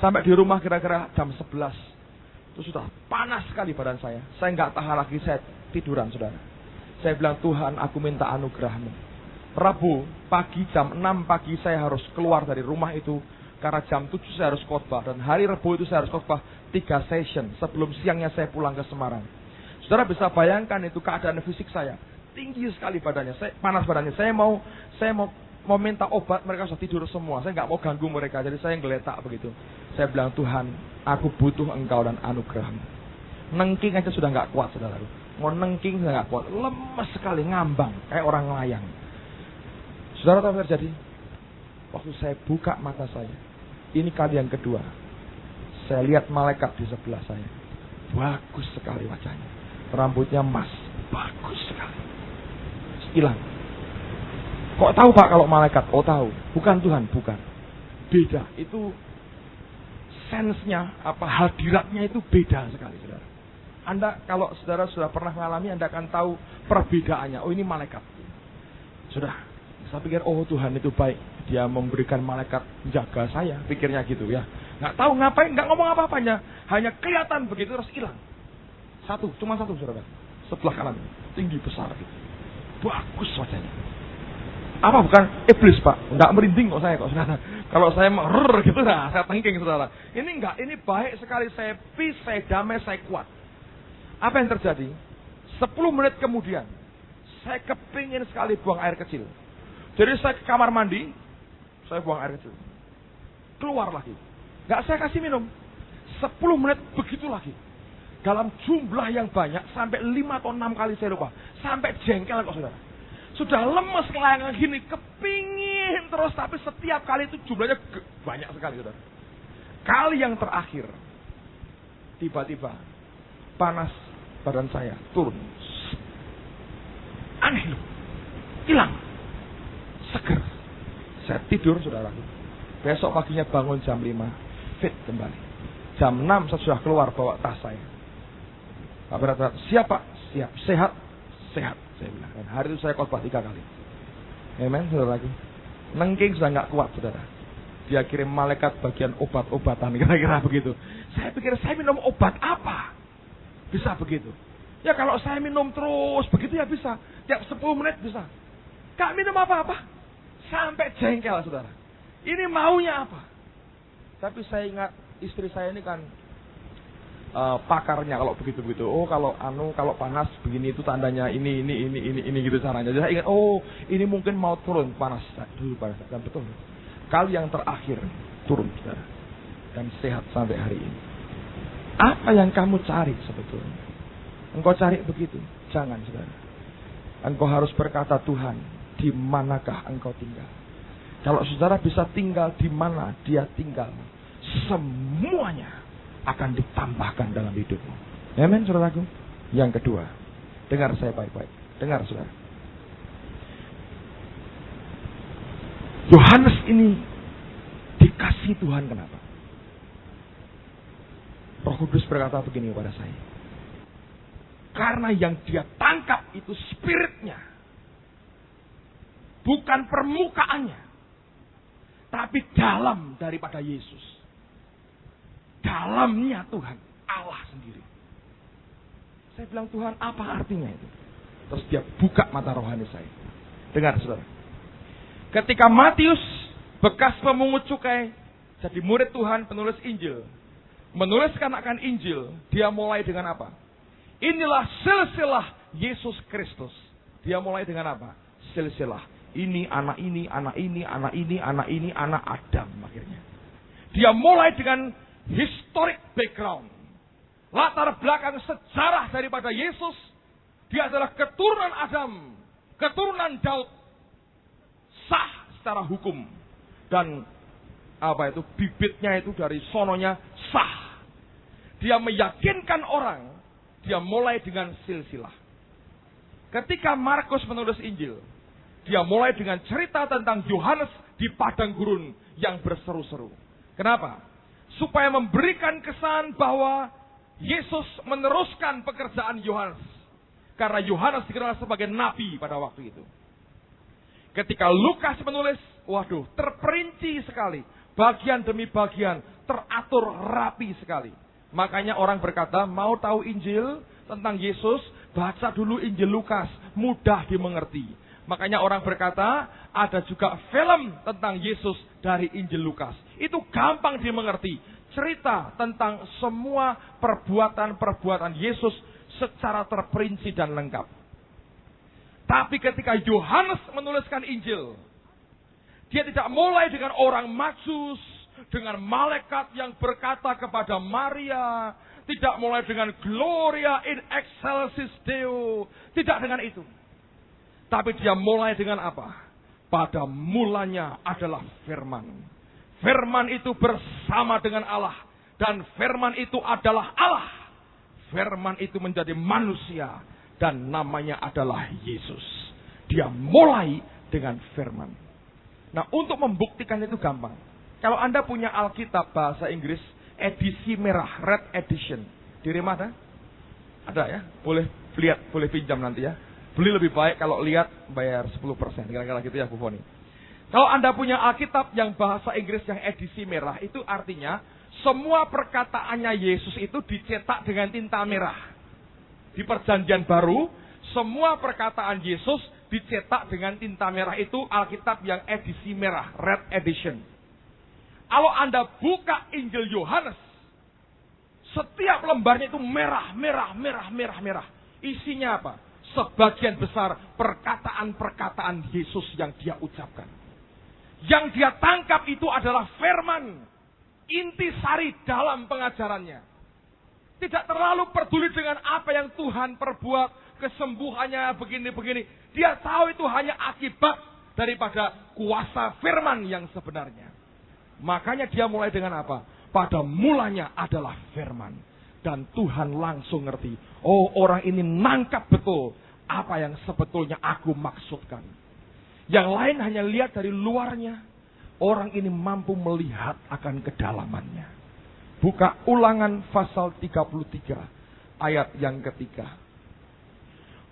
Sampai di rumah kira-kira jam 11. Itu sudah panas sekali badan saya. Saya nggak tahan lagi, saya tiduran, saudara. Saya bilang, Tuhan, aku minta anugerah-Mu. Rabu pagi jam 6 pagi saya harus keluar dari rumah itu. Karena jam 7 saya harus khotbah. Dan hari Rabu itu saya harus khotbah 3 session. Sebelum siangnya saya pulang ke Semarang. Saudara bisa bayangkan itu keadaan fisik saya. Tinggi sekali badannya. Panas badannya. Saya mau minta obat, mereka sudah tidur semua. Saya nggak mau ganggu mereka, jadi saya ngeletak begitu. Saya bilang, Tuhan, aku butuh Engkau dan anugerah-Mu. Nengking aja sudah nggak kuat, saudara. Mau nengking sudah nggak kuat, lemes sekali, ngambang kayak orang layang. Saudara tahu apa terjadi? Waktu saya buka mata saya, ini kali yang kedua, saya lihat malaikat di sebelah saya. Bagus sekali wajahnya, rambutnya emas, bagus sekali. Hilang. Kok tahu Pak kalau malaikat? Oh tahu. Bukan Tuhan, bukan. Beda. Itu sensenya, hadiratnya itu beda sekali, saudara. Anda kalau saudara sudah pernah mengalami, Anda akan tahu perbedaannya. Oh ini malaikat. Sudah. Saya pikir, oh Tuhan itu baik. Dia memberikan malaikat jaga saya. Pikirnya gitu ya. Nggak tahu ngapain, nggak ngomong apa-apanya. Hanya kelihatan begitu terus hilang. Cuma satu saudara. Sebelah kanan. Tinggi besar gitu. Bagus wajahnya. Apa bukan iblis Pak? Enggak merinding kok saya saudara. Kalau saya gitu nah, saya tengking saudara. Ini enggak, ini baik sekali, saya peace, saya damai, saya kuat. Apa yang terjadi? 10 menit kemudian, saya kepingin sekali buang air kecil. Jadi saya ke kamar mandi, saya buang air kecil. Keluar lagi. Enggak saya kasih minum. 10 menit begitu lagi. Dalam jumlah yang banyak, sampai 5 atau 6 kali saya lupa. Sampai jengkel kok saudara. Sudah lemes kelayangan gini, kepingin terus, tapi setiap kali itu jumlahnya banyak sekali, saudara. Kali yang terakhir, tiba-tiba panas badan saya turun. Aneh loh, hilang, seger. Saya tidur, saudara. Besok paginya bangun jam 5, fit kembali. Jam 6 saya sudah keluar bawa tas saya. Pak Berat, siap Pak? Siap. Sehat? Sehat. Saya bilang. Dan hari itu saya khotbah 3 kali. Amen, saudara. Nengking sudah nggak kuat, saudara. Dia kirim malaikat bagian obat-obatan, kira-kira begitu. Saya pikir saya minum obat apa? Bisa begitu. Ya kalau saya minum terus begitu ya bisa. Tiap 10 menit bisa. Gak minum apa-apa. Sampai jengkel, saudara. Ini maunya apa? Tapi saya ingat istri saya ini kan pakarnya kalau begitu-begitu. Oh kalau panas begini itu tandanya ini gitu caranya. Jadi saya ingat, oh ini mungkin mau turun panas dulu panas. Dan betul. Kali yang terakhir turun, saudara. Dan sehat sampai hari ini. Apa yang kamu cari sebetulnya? Engkau cari begitu? Jangan, saudara. Engkau harus berkata, Tuhan, di manakah engkau tinggal? Kalau saudara bisa tinggal di mana dia tinggal, semuanya akan ditambahkan dalam hidupmu. Amen, saudaraku. Yang kedua, dengar saya baik-baik. Dengar, saudara. Yohanes ini dikasih Tuhan kenapa? Roh Kudus berkata begini kepada saya. Karena yang dia tangkap itu spiritnya. Bukan permukaannya. Tapi dalam daripada Yesus. Dalamnya Tuhan, Allah sendiri. Saya bilang, Tuhan, apa artinya itu? Terus dia buka mata rohani saya. Dengar, saudara. Ketika Matius, bekas pemungut cukai, jadi murid Tuhan, penulis Injil, menuliskan akan Injil, dia mulai dengan apa? Inilah silsilah Yesus Kristus. Dia mulai dengan apa? Silsilah. Ini, anak ini, anak ini, anak ini, anak ini, anak Adam akhirnya. Dia mulai dengan historic background. Latar belakang sejarah daripada Yesus. Dia adalah keturunan Adam. Keturunan Daud. Sah secara hukum. Dan bibitnya itu dari sononya sah. Dia meyakinkan orang. Dia mulai dengan silsilah. Ketika Markus menulis Injil. Dia mulai dengan cerita tentang Yohanes di padang gurun yang berseru-seru. Kenapa? Supaya memberikan kesan bahwa Yesus meneruskan pekerjaan Yohanes. Karena Yohanes dikenal sebagai nabi pada waktu itu. Ketika Lukas menulis, waduh, terperinci sekali Bagian demi bagian, teratur rapi sekali. Makanya orang berkata, mau tahu Injil tentang Yesus, baca dulu Injil Lukas, mudah dimengerti. Makanya orang berkata, ada juga film tentang Yesus dari Injil Lukas. Itu gampang dimengerti. Cerita tentang semua perbuatan-perbuatan Yesus secara terperinci dan lengkap. Tapi ketika Yohanes menuliskan Injil, dia tidak mulai dengan orang Magsus, dengan malaikat yang berkata kepada Maria, tidak mulai dengan Gloria in excelsis Deo, tidak dengan itu. Tapi dia mulai dengan apa? Pada mulanya adalah firman. Firman itu bersama dengan Allah, dan firman itu adalah Allah. Firman itu menjadi manusia, dan namanya adalah Yesus. Dia mulai dengan firman. Nah, untuk membuktikan itu gampang. Kalau Anda punya Alkitab bahasa Inggris, edisi merah, red edition. Di rumah ada? Ada ya? Boleh lihat, boleh pinjam nanti ya. Beli lebih baik kalau lihat bayar 10%. Kira-kira gitu ya Bu Foni. Kalau Anda punya Alkitab yang bahasa Inggris yang edisi merah, itu artinya semua perkataannya Yesus itu dicetak dengan tinta merah. Di Perjanjian Baru, semua perkataan Yesus dicetak dengan tinta merah. Itu Alkitab yang edisi merah, red edition. Kalau Anda buka Injil Yohanes, setiap lembarnya itu merah, merah, merah, merah, merah. Isinya apa? Sebagian besar perkataan-perkataan Yesus yang dia ucapkan. Yang dia tangkap itu adalah firman. Intisari dalam pengajarannya. Tidak terlalu peduli dengan apa yang Tuhan perbuat. Kesembuhannya begini-begini. Dia tahu itu hanya akibat daripada kuasa firman yang sebenarnya. Makanya dia mulai dengan apa? Pada mulanya adalah firman. Dan Tuhan langsung ngerti. Oh, orang ini nangkap betul apa yang sebetulnya aku maksudkan. Yang lain hanya lihat dari luarnya. Orang ini mampu melihat akan kedalamannya. Buka Ulangan pasal 33 ayat yang ketiga.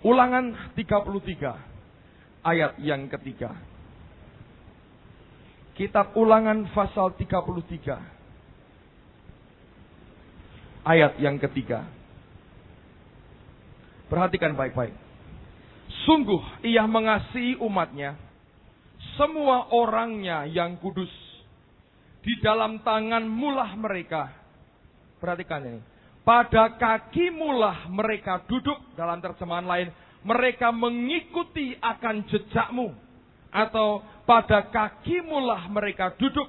Ulangan 33 ayat yang ketiga. Kitab Ulangan pasal 33 ayat yang ketiga. Perhatikan baik-baik. Sungguh ia mengasihi umatnya, semua orangnya yang kudus. Di dalam tangan mulah mereka. Perhatikan ini. Pada kaki mulah mereka duduk. Dalam terjemahan lain, mereka mengikuti akan jejakmu. Atau pada kaki mulah mereka duduk,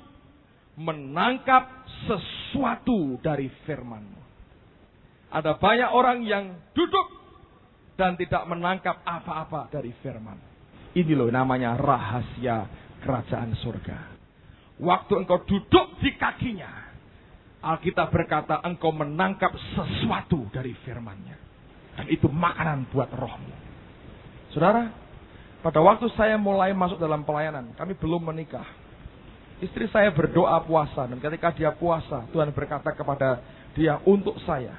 menangkap sesuatu dari firman-Mu. Ada banyak orang yang duduk dan tidak menangkap apa-apa dari firman. Ini loh namanya rahasia kerajaan surga. Waktu engkau duduk di kakinya, Alkitab berkata engkau menangkap sesuatu dari firman-Nya. Dan itu makanan buat rohmu. Saudara, pada waktu saya mulai masuk dalam pelayanan, kami belum menikah. Istri saya berdoa puasa, dan ketika dia puasa, Tuhan berkata kepada dia, untuk saya.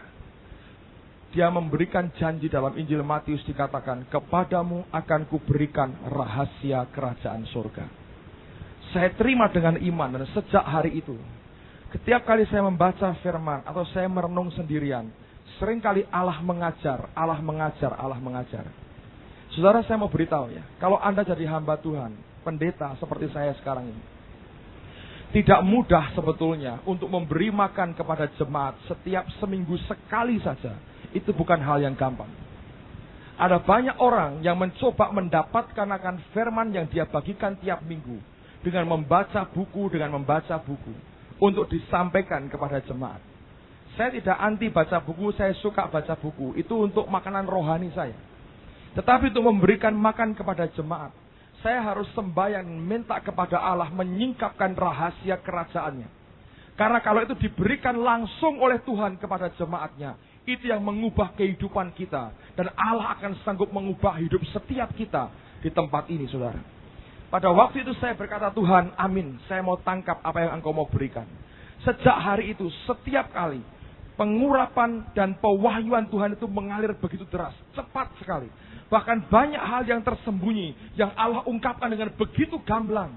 Dia memberikan janji dalam Injil Matius, dikatakan, kepadamu akan kuberikan rahasia kerajaan surga. Saya terima dengan iman, dan sejak hari itu, setiap kali saya membaca firman, atau saya merenung sendirian, seringkali Allah mengajar, Allah mengajar, Allah mengajar. Saudara, saya mau beritahu ya, kalau Anda jadi hamba Tuhan, pendeta seperti saya sekarang ini, tidak mudah sebetulnya untuk memberi makan kepada jemaat setiap seminggu sekali saja. Itu bukan hal yang gampang. Ada banyak orang yang mencoba mendapatkan akan firman yang dia bagikan tiap minggu. Dengan membaca buku, untuk disampaikan kepada jemaat. Saya tidak anti baca buku, saya suka baca buku. Itu untuk makanan rohani saya. Tetapi untuk memberikan makan kepada jemaat, saya harus sembahyang minta kepada Allah menyingkapkan rahasia kerajaannya. Karena kalau itu diberikan langsung oleh Tuhan kepada jemaatnya, itu yang mengubah kehidupan kita. Dan Allah akan sanggup mengubah hidup setiap kita di tempat ini, saudara. Pada waktu itu saya berkata, Tuhan, amin. Saya mau tangkap apa yang Engkau mau berikan. Sejak hari itu, setiap kali pengurapan dan pewahyuan Tuhan itu mengalir begitu deras. Cepat sekali. Bahkan banyak hal yang tersembunyi, yang Allah ungkapkan dengan begitu gamblang.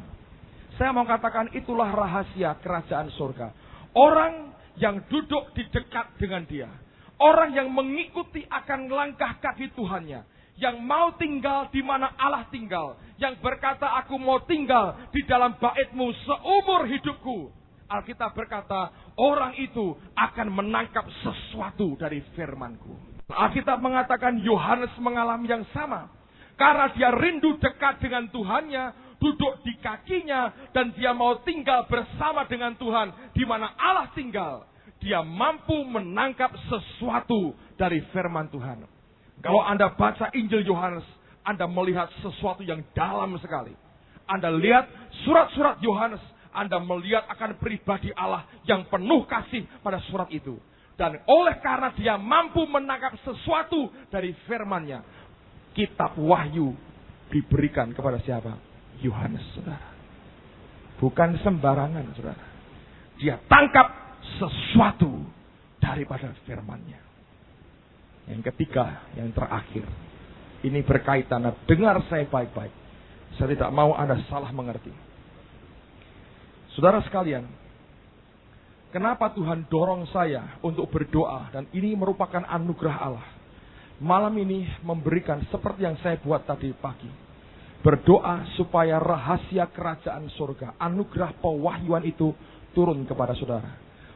Saya mau katakan itulah rahasia kerajaan surga. Orang yang duduk di dekat dengan dia. Orang yang mengikuti akan langkah kaki Tuhannya. Yang mau tinggal di mana Allah tinggal. Yang berkata, aku mau tinggal di dalam bait-Mu seumur hidupku. Alkitab berkata, orang itu akan menangkap sesuatu dari firman-Ku. Alkitab mengatakan Yohanes mengalami yang sama. Karena dia rindu dekat dengan Tuhannya, duduk di kakinya, dan dia mau tinggal bersama dengan Tuhan, di mana Allah tinggal. Dia mampu menangkap sesuatu dari firman Tuhan. Kalau Anda baca Injil Yohanes, Anda melihat sesuatu yang dalam sekali. Anda lihat surat-surat Yohanes, Anda melihat akan pribadi Allah yang penuh kasih pada surat itu. Dan oleh karena dia mampu menangkap sesuatu dari firman-Nya, kitab Wahyu diberikan kepada siapa? Yohanes, saudara. Bukan sembarangan, saudara. Dia tangkap sesuatu daripada firman-Nya. Yang ketiga, yang terakhir. Ini berkaitan, dengar saya baik-baik. Saya tidak mau Anda salah mengerti. Saudara sekalian, kenapa Tuhan dorong saya untuk berdoa, dan ini merupakan anugerah Allah. Malam ini memberikan seperti yang saya buat tadi pagi. Berdoa supaya rahasia kerajaan surga, anugerah pewahyuan itu turun kepada saudara.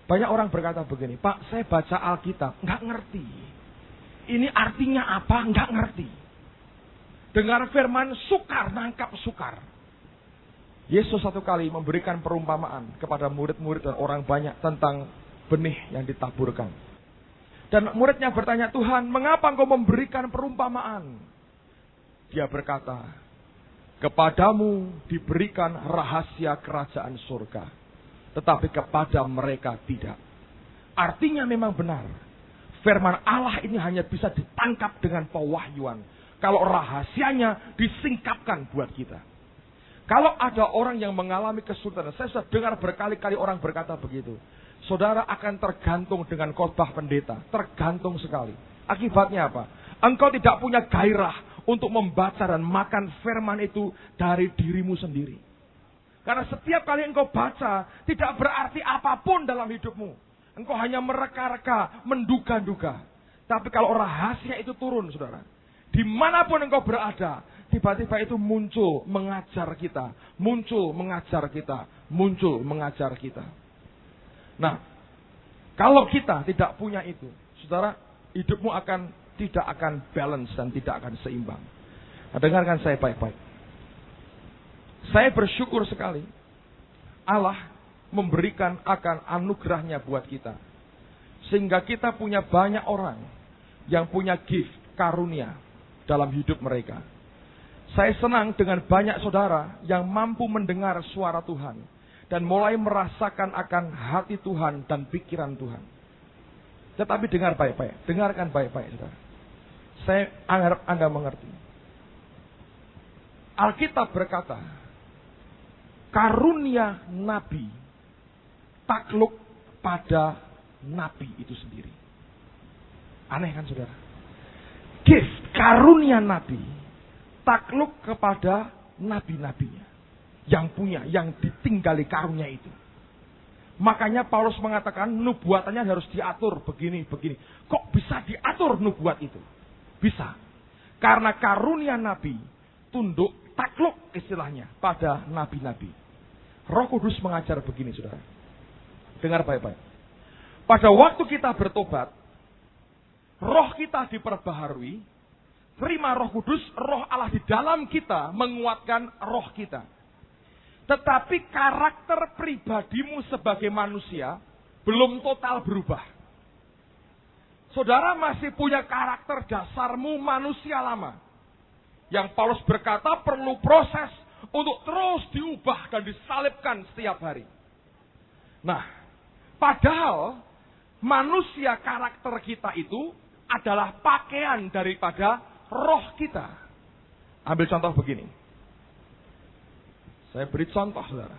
Banyak orang berkata begini, Pak, saya baca Alkitab, nggak ngerti. Ini artinya apa? Nggak ngerti. Dengar firman, sukar, nangkap sukar. Yesus satu kali memberikan perumpamaan kepada murid-murid dan orang banyak tentang benih yang ditaburkan. Dan muridnya bertanya, Tuhan, mengapa Engkau memberikan perumpamaan? Dia berkata, kepadamu diberikan rahasia kerajaan surga, tetapi kepada mereka tidak. Artinya memang benar. Firman Allah ini hanya bisa ditangkap dengan pewahyuan. Kalau rahasianya disingkapkan buat kita. Kalau ada orang yang mengalami kesulitan, saya sudah dengar berkali-kali orang berkata begitu. Saudara akan tergantung dengan khotbah pendeta. Tergantung sekali. Akibatnya apa? Engkau tidak punya gairah untuk membaca dan makan firman itu dari dirimu sendiri. Karena setiap kali engkau baca, tidak berarti apapun dalam hidupmu. Engkau hanya mereka-reka, menduga-duga. Tapi kalau rahasia itu turun, saudara. Dimanapun engkau berada, tiba-tiba itu muncul mengajar kita. Muncul mengajar kita. Muncul mengajar kita. Nah, kalau kita tidak punya itu, saudara, hidupmu tidak akan balance dan tidak akan seimbang. Nah, dengarkan saya baik-baik. Saya bersyukur sekali. Allah memberikan akan anugerahnya buat kita. Sehingga kita punya banyak orang yang punya gift, karunia dalam hidup mereka. Saya senang dengan banyak saudara yang mampu mendengar suara Tuhan. Dan mulai merasakan akan hati Tuhan dan pikiran Tuhan. Tetapi dengar baik-baik. Dengarkan baik-baik, saudara. Saya harap Anda mengerti. Alkitab berkata, karunia nabi takluk pada nabi itu sendiri. Aneh kan, saudara? Gift, karunia nabi takluk kepada nabi-nabinya. Yang punya, yang ditinggali karunia itu. Makanya Paulus mengatakan nubuatannya harus diatur begini. Kok bisa diatur nubuat itu? Bisa. Karena karunia nabi tunduk, takluk istilahnya pada nabi-nabi. Roh Kudus mengajar begini, saudara. Dengar baik-baik. Pada waktu kita bertobat, roh kita diperbaharui, terima Roh Kudus, Roh Allah di dalam kita menguatkan roh kita. Tetapi karakter pribadimu sebagai manusia belum total berubah. Saudara masih punya karakter dasarmu manusia lama. Yang Paulus berkata perlu proses untuk terus diubah dan disalibkan setiap hari. Nah, padahal manusia karakter kita itu adalah pakaian daripada roh kita. Ambil contoh begini. Saya beri contoh, saudara.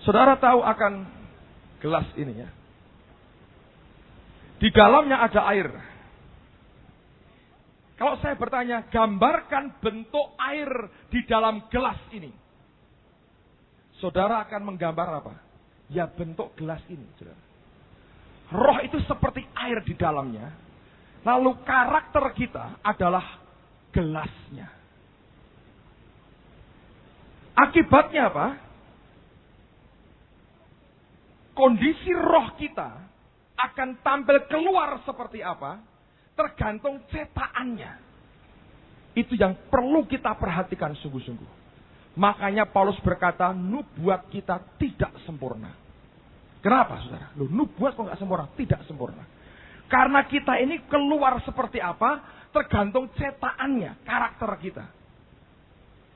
Saudara tahu akan gelas ini ya. Di dalamnya ada air. Kalau saya bertanya, gambarkan bentuk air di dalam gelas ini. saudara akan menggambar apa? Ya bentuk gelas ini, saudara. Roh itu seperti air di dalamnya. Lalu karakter kita adalah gelasnya. Akibatnya apa? Kondisi roh kita akan tampil keluar seperti apa? Tergantung cetakannya. Itu yang perlu kita perhatikan sungguh-sungguh. Makanya Paulus berkata, nubuat kita tidak sempurna. Kenapa, saudara? Loh, nubuat kok nggak sempurna? Tidak sempurna. Karena kita ini keluar seperti apa? Tergantung cetakannya, karakter kita.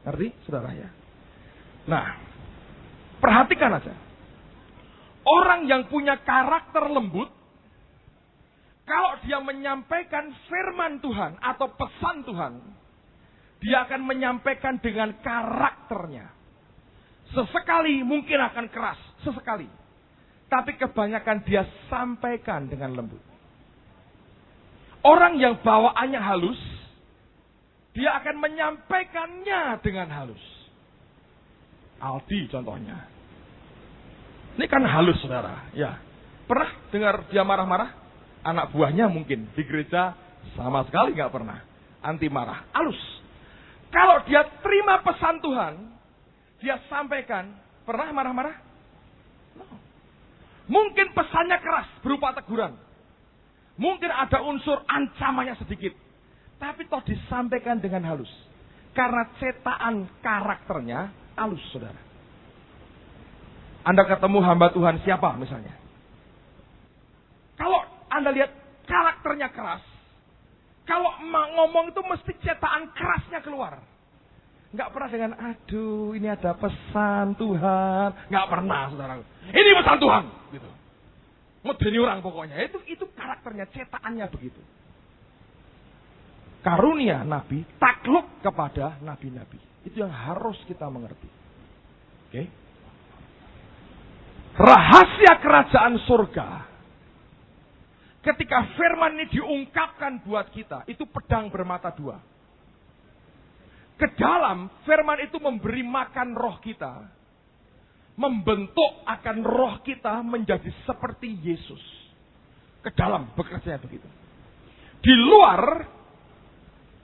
Ngerti, saudara ya? Nah, perhatikan aja. Orang yang punya karakter lembut, kalau dia menyampaikan firman Tuhan atau pesan Tuhan, dia akan menyampaikan dengan karakternya. Sesekali mungkin akan keras, sesekali. Tapi kebanyakan dia sampaikan dengan lembut. Orang yang bawaannya halus, dia akan menyampaikannya dengan halus. Aldi contohnya. Ini kan halus, saudara. Ya, pernah dengar dia marah-marah? Anak buahnya mungkin di gereja sama sekali nggak pernah. Anti marah, halus. Kalau dia terima pesan Tuhan, dia sampaikan, pernah marah-marah? No. Mungkin pesannya keras berupa teguran. Mungkin ada unsur ancamannya sedikit. Tapi toh disampaikan dengan halus. Karena cetakan karakternya halus, saudara. Anda ketemu hamba Tuhan siapa misalnya? Kalau Anda lihat karakternya keras, kalau ngomong itu mesti cetakan kerasnya keluar. Nggak pernah dengan, aduh ini ada pesan Tuhan. Nggak pernah, saudara. Ini pesan Tuhan. Gitu. Medeni orang pokoknya. Itu karakternya, cetakannya begitu. Karunia Nabi takluk kepada nabi-nabi. Itu yang harus kita mengerti. Oke? Rahasia kerajaan surga. Ketika firman ini diungkapkan buat kita, itu pedang bermata dua. Ke dalam firman itu memberi makan roh kita. Membentuk akan roh kita menjadi seperti Yesus. Ke dalam bekerjanya begitu. Di luar,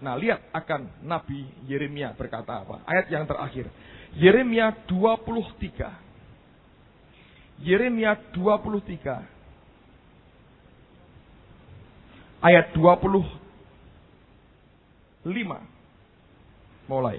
nah lihat akan Nabi Yeremia berkata apa. Ayat yang terakhir. Yeremia 23. Yeremia 23. Ayat 25. Mulai.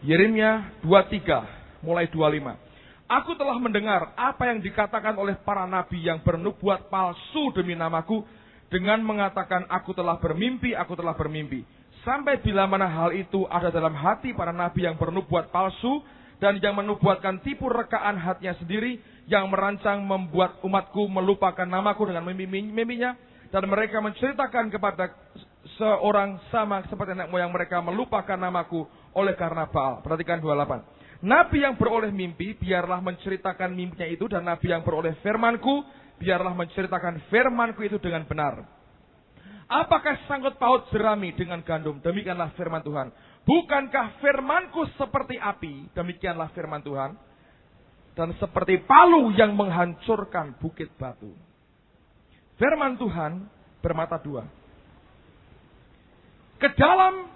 Yeremia 23. Mulai 25. Aku telah mendengar apa yang dikatakan oleh para nabi yang bernubuat palsu demi namaku. Dengan mengatakan aku telah bermimpi, aku telah bermimpi. Sampai bila mana hal itu ada dalam hati para nabi yang bernubuat palsu. Dan yang menubuatkan tipu rekaan hatinya sendiri. Yang merancang membuat umatku melupakan namaku dengan mimpi-mimpinya. Dan mereka menceritakan kepada seorang sama seperti nenek moyang mereka melupakan namaku oleh karena Baal. Perhatikan 28. Nabi yang beroleh mimpi, biarlah menceritakan mimpinya itu. Dan nabi yang beroleh firmanku, biarlah menceritakan firmanku itu dengan benar. Apakah sangkut paut jerami dengan gandum? Demikianlah firman Tuhan. Bukankah firmanku seperti api? Demikianlah firman Tuhan. Dan seperti palu yang menghancurkan bukit batu. Firman Tuhan bermata dua. Ke dalam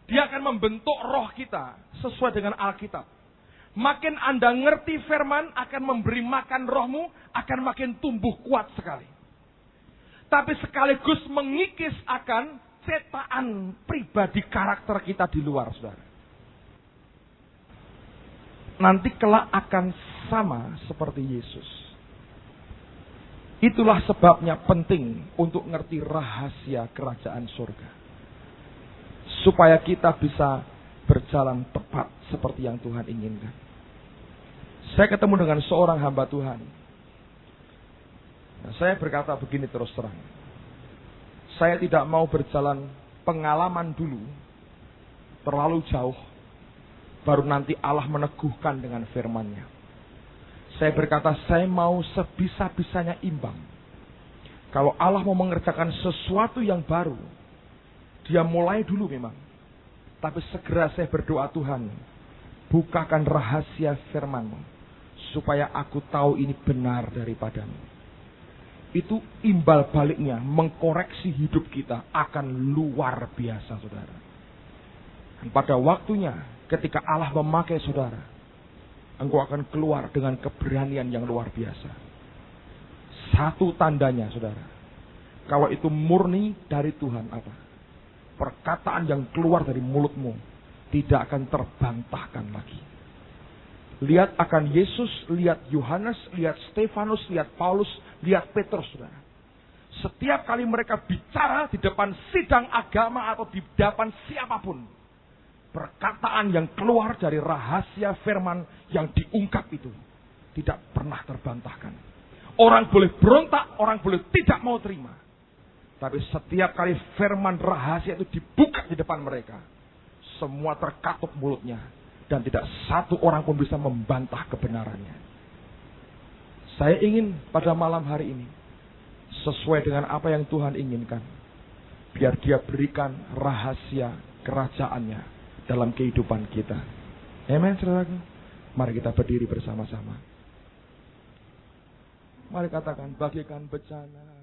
dia akan membentuk roh kita sesuai dengan Alkitab. Makin Anda ngerti firman akan memberi makan rohmu, akan makin tumbuh kuat sekali. Tapi sekaligus mengikis akan cetakan pribadi karakter kita di luar, saudara. Nanti kelak akan sama seperti Yesus. Itulah sebabnya penting untuk ngerti rahasia kerajaan surga. Supaya kita bisa berjalan tepat seperti yang Tuhan inginkan. Saya ketemu dengan seorang hamba Tuhan. Nah, saya berkata begini terus terang. Saya tidak mau berjalan pengalaman dulu. Terlalu jauh. Baru nanti Allah meneguhkan dengan firman-Nya. Saya berkata saya mau sebisa-bisanya imbang. Kalau Allah mau mengerjakan sesuatu yang baru. Dia mulai dulu memang. Tapi segera saya berdoa Tuhan. bukakan rahasia firman-Mu, supaya aku tahu ini benar daripadamu. Itu imbal baliknya mengkoreksi hidup kita akan luar biasa, saudara. Dan pada waktunya ketika Allah memakai saudara, engkau akan keluar dengan keberanian yang luar biasa. Satu tandanya, saudara, kalau itu murni dari Tuhan, apa? Perkataan yang keluar dari mulutmu tidak akan terbantahkan lagi. Lihat akan Yesus, lihat Yohanes, lihat Stefanus, lihat Paulus, lihat Petrus, saudara. Setiap kali mereka bicara di depan sidang agama atau di depan siapapun, perkataan yang keluar dari rahasia firman yang diungkap itu tidak pernah terbantahkan. Orang boleh berontak, orang boleh tidak mau terima. Tapi setiap kali firman rahasia itu dibuka di depan mereka, semua terkatup mulutnya. Dan tidak satu orang pun bisa membantah kebenarannya. Saya ingin pada malam hari ini, sesuai dengan apa yang Tuhan inginkan, biar Dia berikan rahasia kerajaannya dalam kehidupan kita. Amen, saudaraku. Mari kita berdiri bersama-sama. Mari katakan, bagaikan bencana